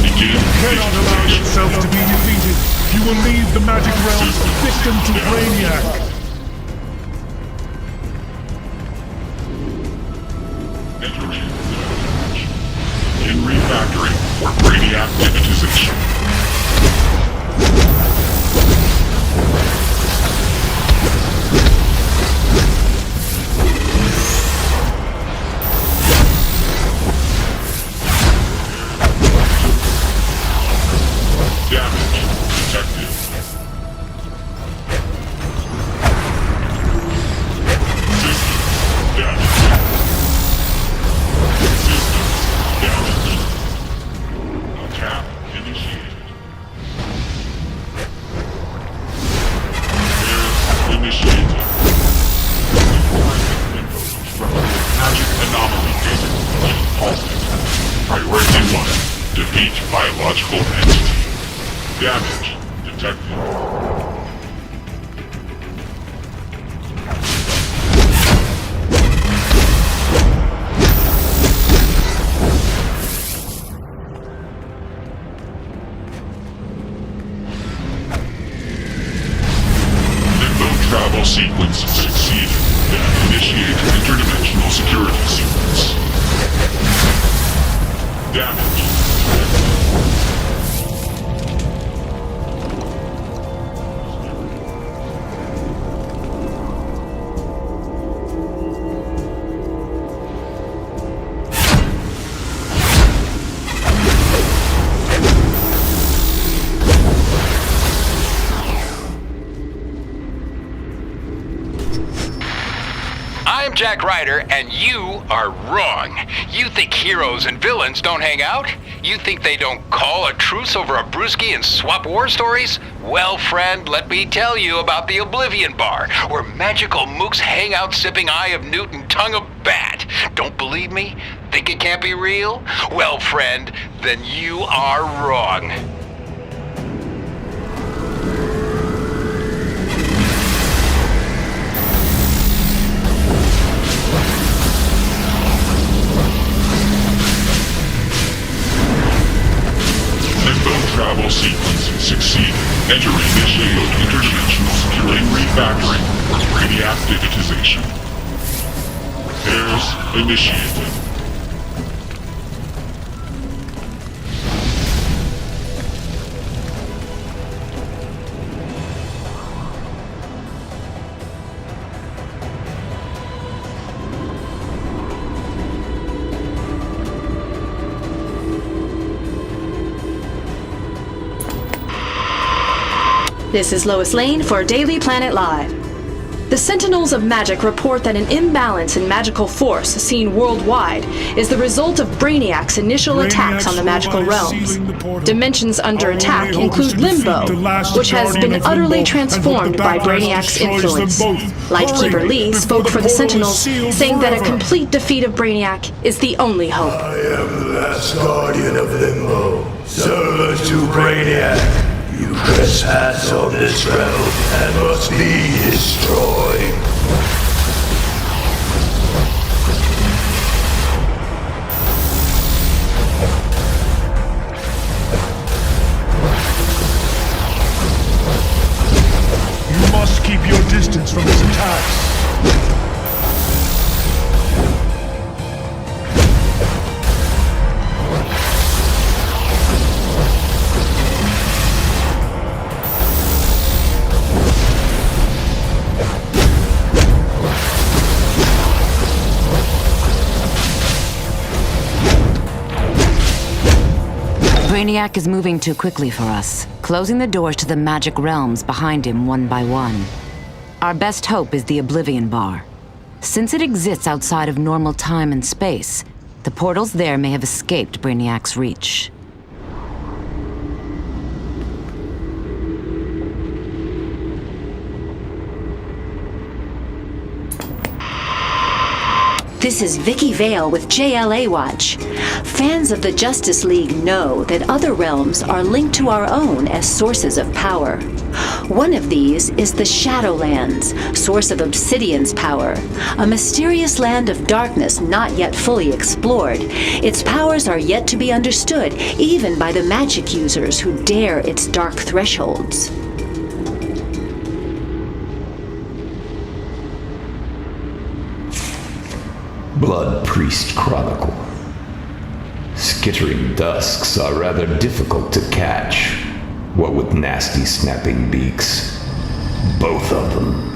Begin Cannot allow yourself to be defeated. You will leave the magic realm victim to Brainiac. Entering in refactoring for Brainiac digitization. Damage detected. System damage. Systems damage. Attack initiated. Repairs initiated. Magic anomaly data halted. Priority 1. Defeat biological entity. Damage detected. Travel sequence succeeded. Then initiate interdimensional security sequence. Damage. I'm Jack Ryder, and you are wrong. You think heroes and villains don't hang out? You think they don't call a truce over a brewski and swap war stories? Well, friend, let me tell you about the Oblivion Bar, where magical mooks hang out sipping Eye of Newt and Tongue of Bat. Don't believe me? Think it can't be real? Well, friend, then you are wrong. Travel sequence succeeded. Enter initiate interdimensional security refactoring for Brainiac digitization. Repairs initiated. This is Lois Lane for Daily Planet Live. The Sentinels of Magic report that an imbalance in magical force seen worldwide is the result of Brainiac's initial attacks on the magical realms. Dimensions under attack include Limbo, which has been utterly transformed by Brainiac's influence. Lightkeeper Lee spoke for the Sentinels, saying that a complete defeat of Brainiac is the only hope. I am the last guardian of Limbo, servant to Brainiac. You trespass on this realm and must be destroyed. You must keep your distance from his attacks. Brainiac is moving too quickly for us, closing the doors to the magic realms behind him one by one. Our best hope is the Oblivion Bar. Since it exists outside of normal time and space, the portals there may have escaped Brainiac's reach. This is Vicky Vale with JLA Watch. Fans of the Justice League know that other realms are linked to our own as sources of power. One of these is the Shadowlands, source of Obsidian's power, a mysterious land of darkness not yet fully explored. Its powers are yet to be understood, even by the magic users who dare its dark thresholds. Blood Priest Chronicle. Skittering dusks are rather difficult to catch, what with nasty snapping beaks. Both of them.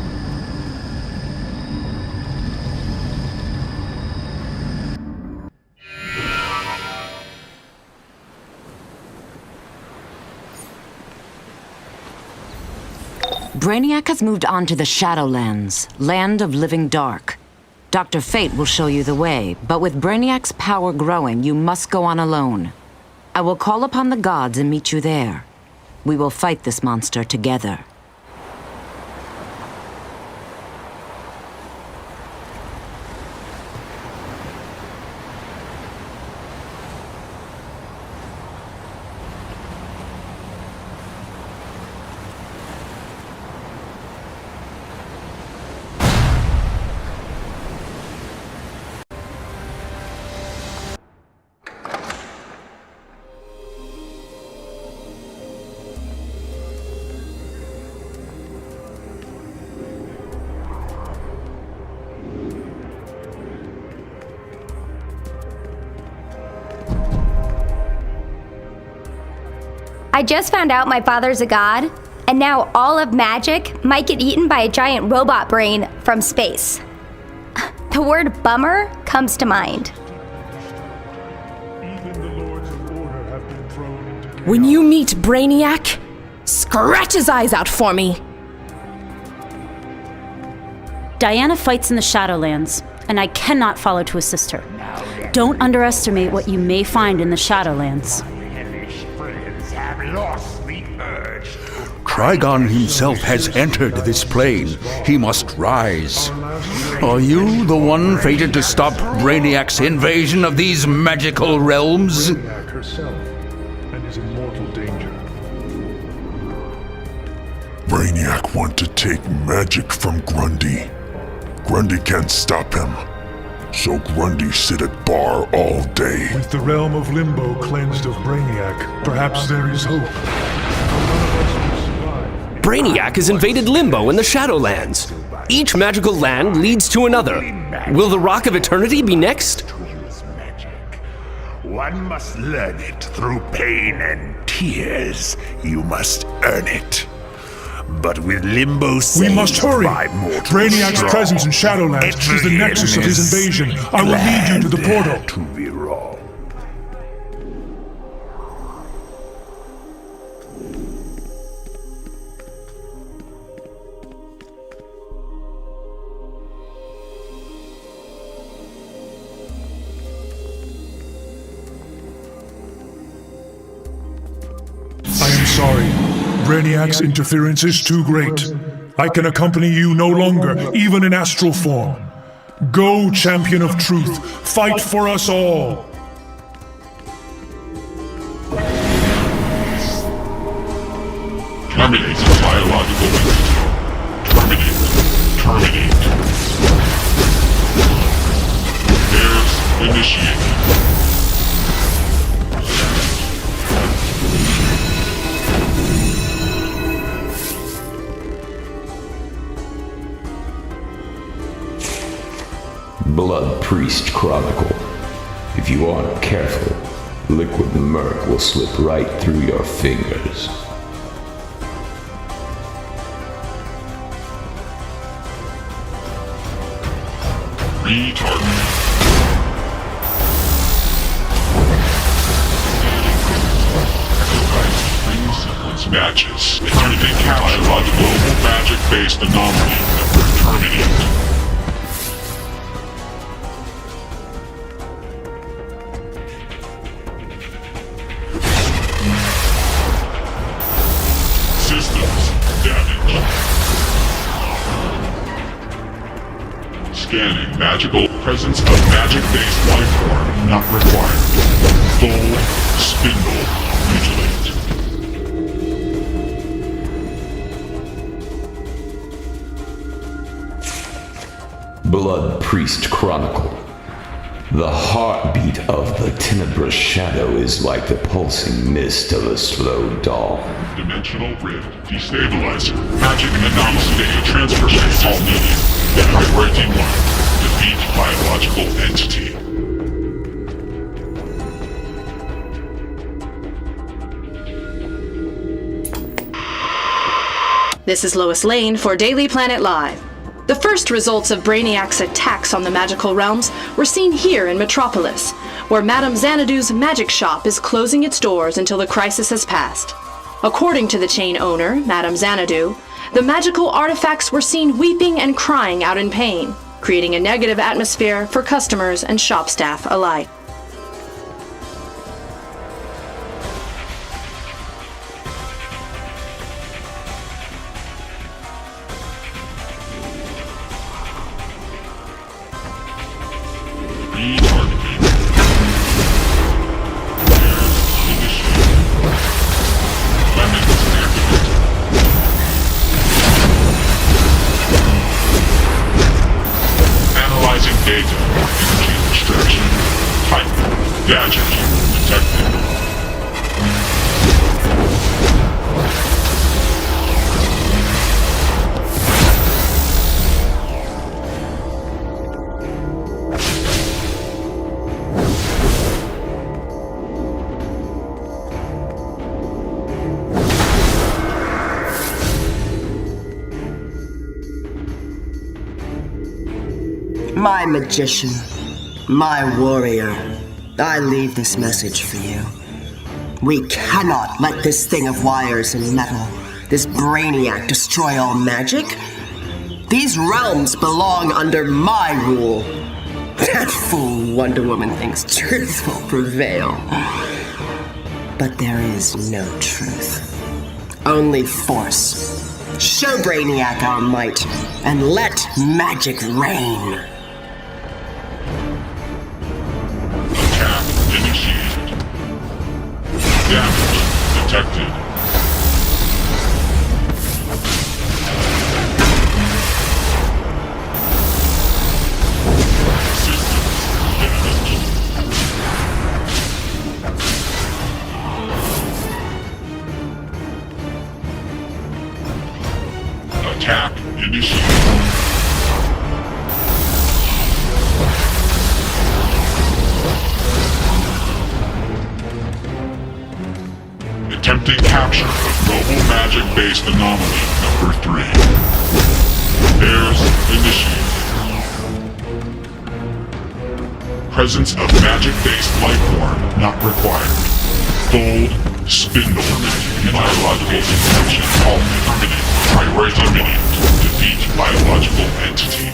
Brainiac has moved on to the Shadowlands, land of living dark. Dr. Fate will show you the way, but with Brainiac's power growing, you must go on alone. I will call upon the gods and meet you there. We will fight this monster together. I just found out my father's a god, and now all of magic might get eaten by a giant robot brain from space. The word bummer comes to mind. When you meet Brainiac, scratch his eyes out for me! Diana fights in the Shadowlands, and I cannot follow to assist her. Don't underestimate what you may find in the Shadowlands. Trigon himself has entered this plane. He must rise. Are you the one fated to stop Brainiac's invasion of these magical realms? Brainiac herself and is in mortal danger. Brainiac want to take magic from Grundy. Grundy can't stop him. So Grundy sit at bar all day. With the realm of limbo cleansed of Brainiac, perhaps there is hope. Brainiac has invaded Limbo in the Shadowlands. Each magical land leads to another. Will the Rock of Eternity be next? One must learn it through pain and tears. You must earn it. But with Limbo we must hurry! Brainiac's presence in Shadowlands is the nexus of his invasion. I will lead you to the portal. To be wrong. I am sorry. Brainiac's interference is too great. I can accompany you no longer, even in astral form. Go, champion of truth. Fight for us all. Terminate the biological weapon. Terminate. Repairs initiated. Blood Priest Chronicle. If you aren't careful, liquid murk will slip right through your fingers. Retarded. Sequence matches. Terminate biological magic-based anomaly. Terminate. Scanning magical Presence of magic-based life form not required. Full spindle vigilate. Blood Priest Chronicle. The heartbeat of the tenebrous shadow is like the pulsing mist of a slow dawn. Dimensional rift destabilizer. Magic anomaly data transfer states all needed. Priority 1. Defeat biological entity. This is Lois Lane for Daily Planet Live. The first results of Brainiac's attacks on the magical realms were seen here in Metropolis, where Madame Xanadu's magic shop is closing its doors until the crisis has passed. According to the chain owner, Madame Xanadu, the magical artifacts were seen weeping and crying out in pain, creating a negative atmosphere for customers and shop staff alike. My magician, my warrior, I leave this message for you. We cannot let this thing of wires and metal, this Brainiac, destroy all magic. These realms belong under my rule. That fool Wonder Woman thinks truth will prevail. But there is no truth. Only force. Show Brainiac our might, and let magic reign. Initiated. Damage detected. Attack initiated. Attempting capture of global magic-based anomaly number 3. Bears initiated. Presence of magic-based life form not required. Fold, spindle, biological infection halted. Priority minute. Defeat biological entity.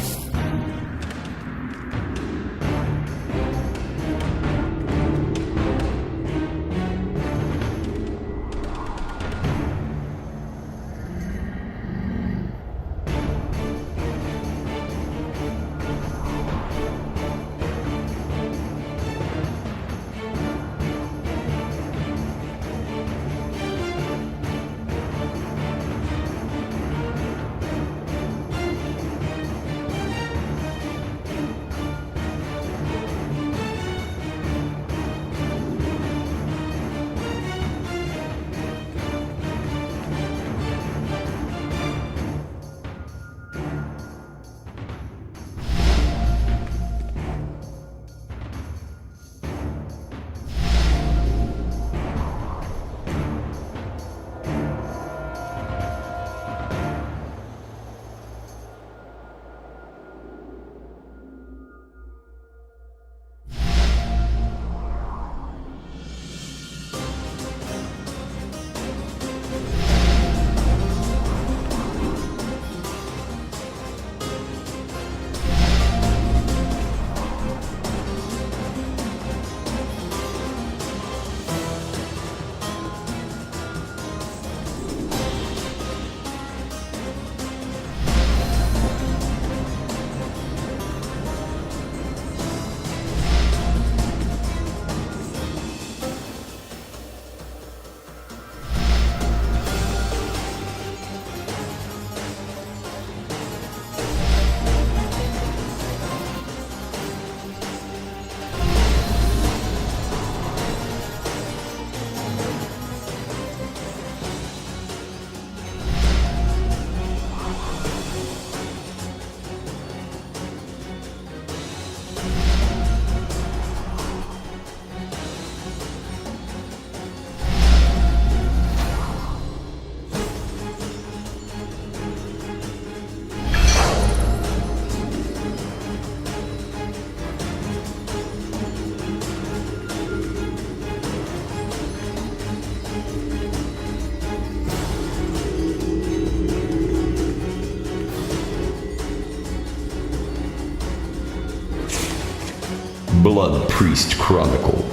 Blood Priest Chronicle.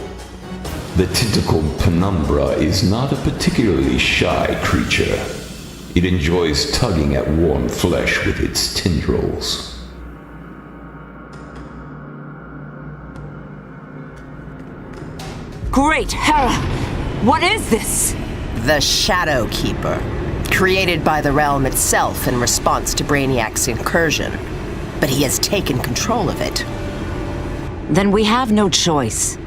The tentacled penumbra is not a particularly shy creature. It enjoys tugging at warm flesh with its tendrils. Great Hera! What is this? The Shadow Keeper, created by the realm itself in response to Brainiac's incursion. But he has taken control of it. Then we have no choice.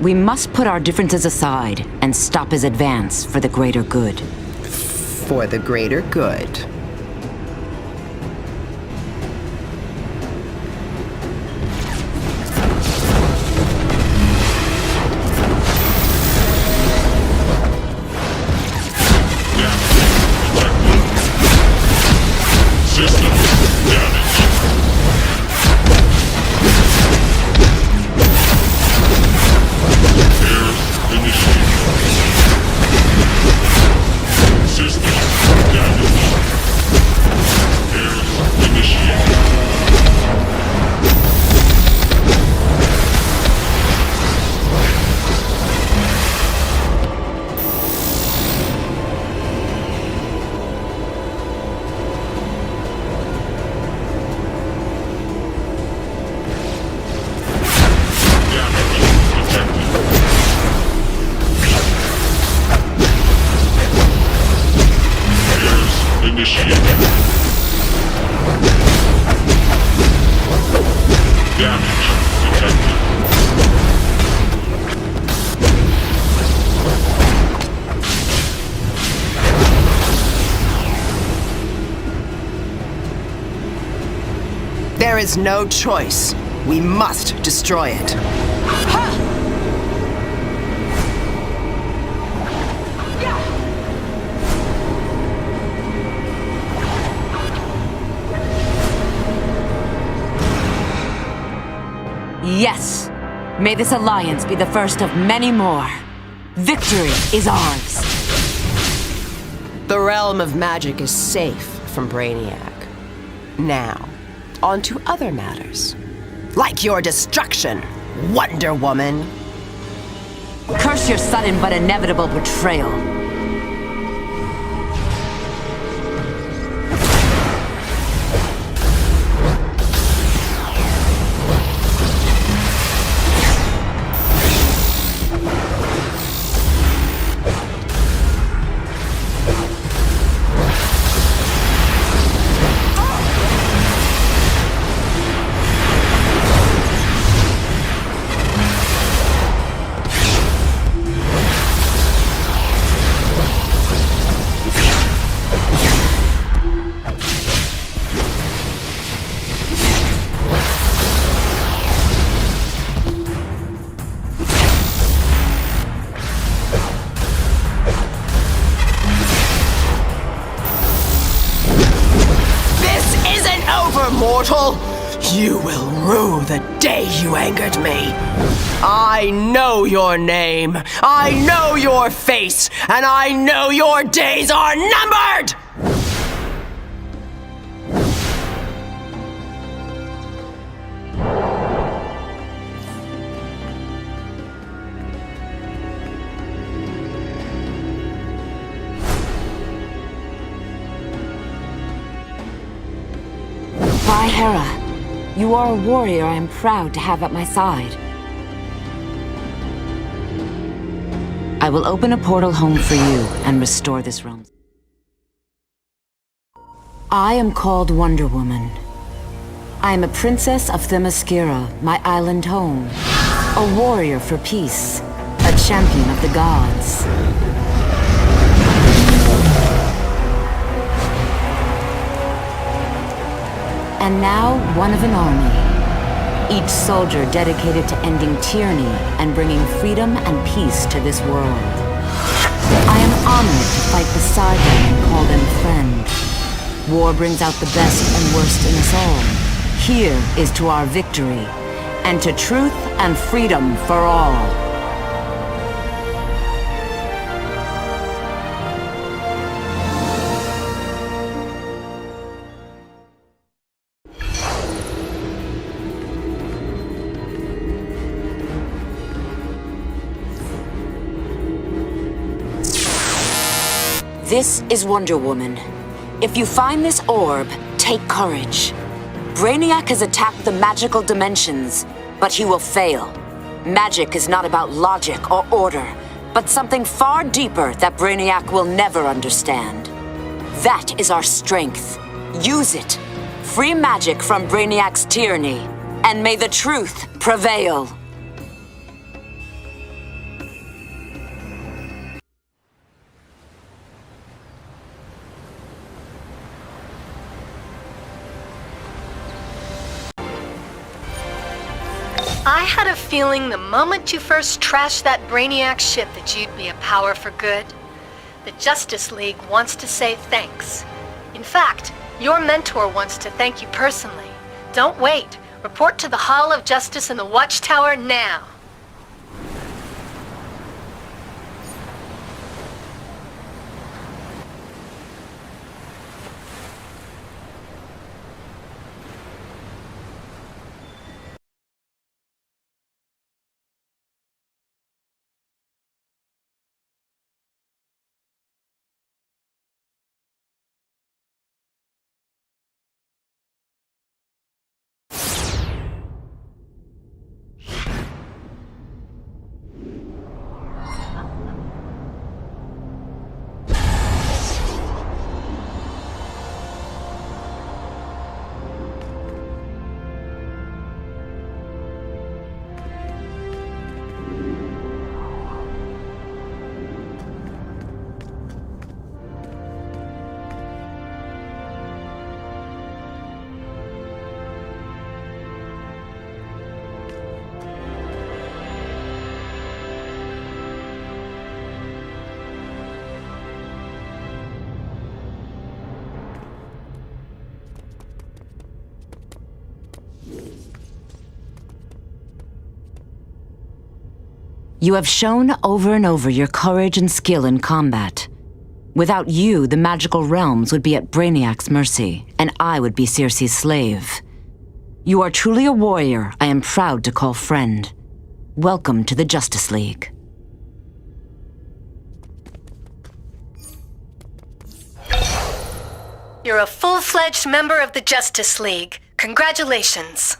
We must put our differences aside and stop his advance for the greater good. For the greater good. There is no choice. We must destroy it. Ha! Yes! May this alliance be the first of many more. Victory is ours. The realm of magic is safe from Brainiac. Now, on to other matters. Like your destruction, Wonder Woman. Curse your sudden but inevitable betrayal. Mortal, you will rue the day you angered me. I know your name, I know your face, and I know your days are numbered! By Hera, you are a warrior I am proud to have at my side. I will open a portal home for you and restore this realm. I am called Wonder Woman. I am a princess of Themyscira, my island home. A warrior for peace, a champion of the gods. And now, one of an army. Each soldier dedicated to ending tyranny and bringing freedom and peace to this world. I am honored to fight beside them and call them friend. War brings out the best and worst in us all. Here is to our victory, and to truth and freedom for all. This is Wonder Woman. If you find this orb, take courage. Brainiac has attacked the magical dimensions, but he will fail. Magic is not about logic or order, but something far deeper that Brainiac will never understand. That is our strength. Use it. Free magic from Brainiac's tyranny, and may the truth prevail. I had a feeling the moment you first trashed that Brainiac ship that you'd be a power for good. The Justice League wants to say thanks. In fact, your mentor wants to thank you personally. Don't wait. Report to the Hall of Justice in the Watchtower now. You have shown over and over your courage and skill in combat. Without you, the magical realms would be at Brainiac's mercy, and I would be Circe's slave. You are truly a warrior I am proud to call friend. Welcome to the Justice League. You're a full-fledged member of the Justice League. Congratulations.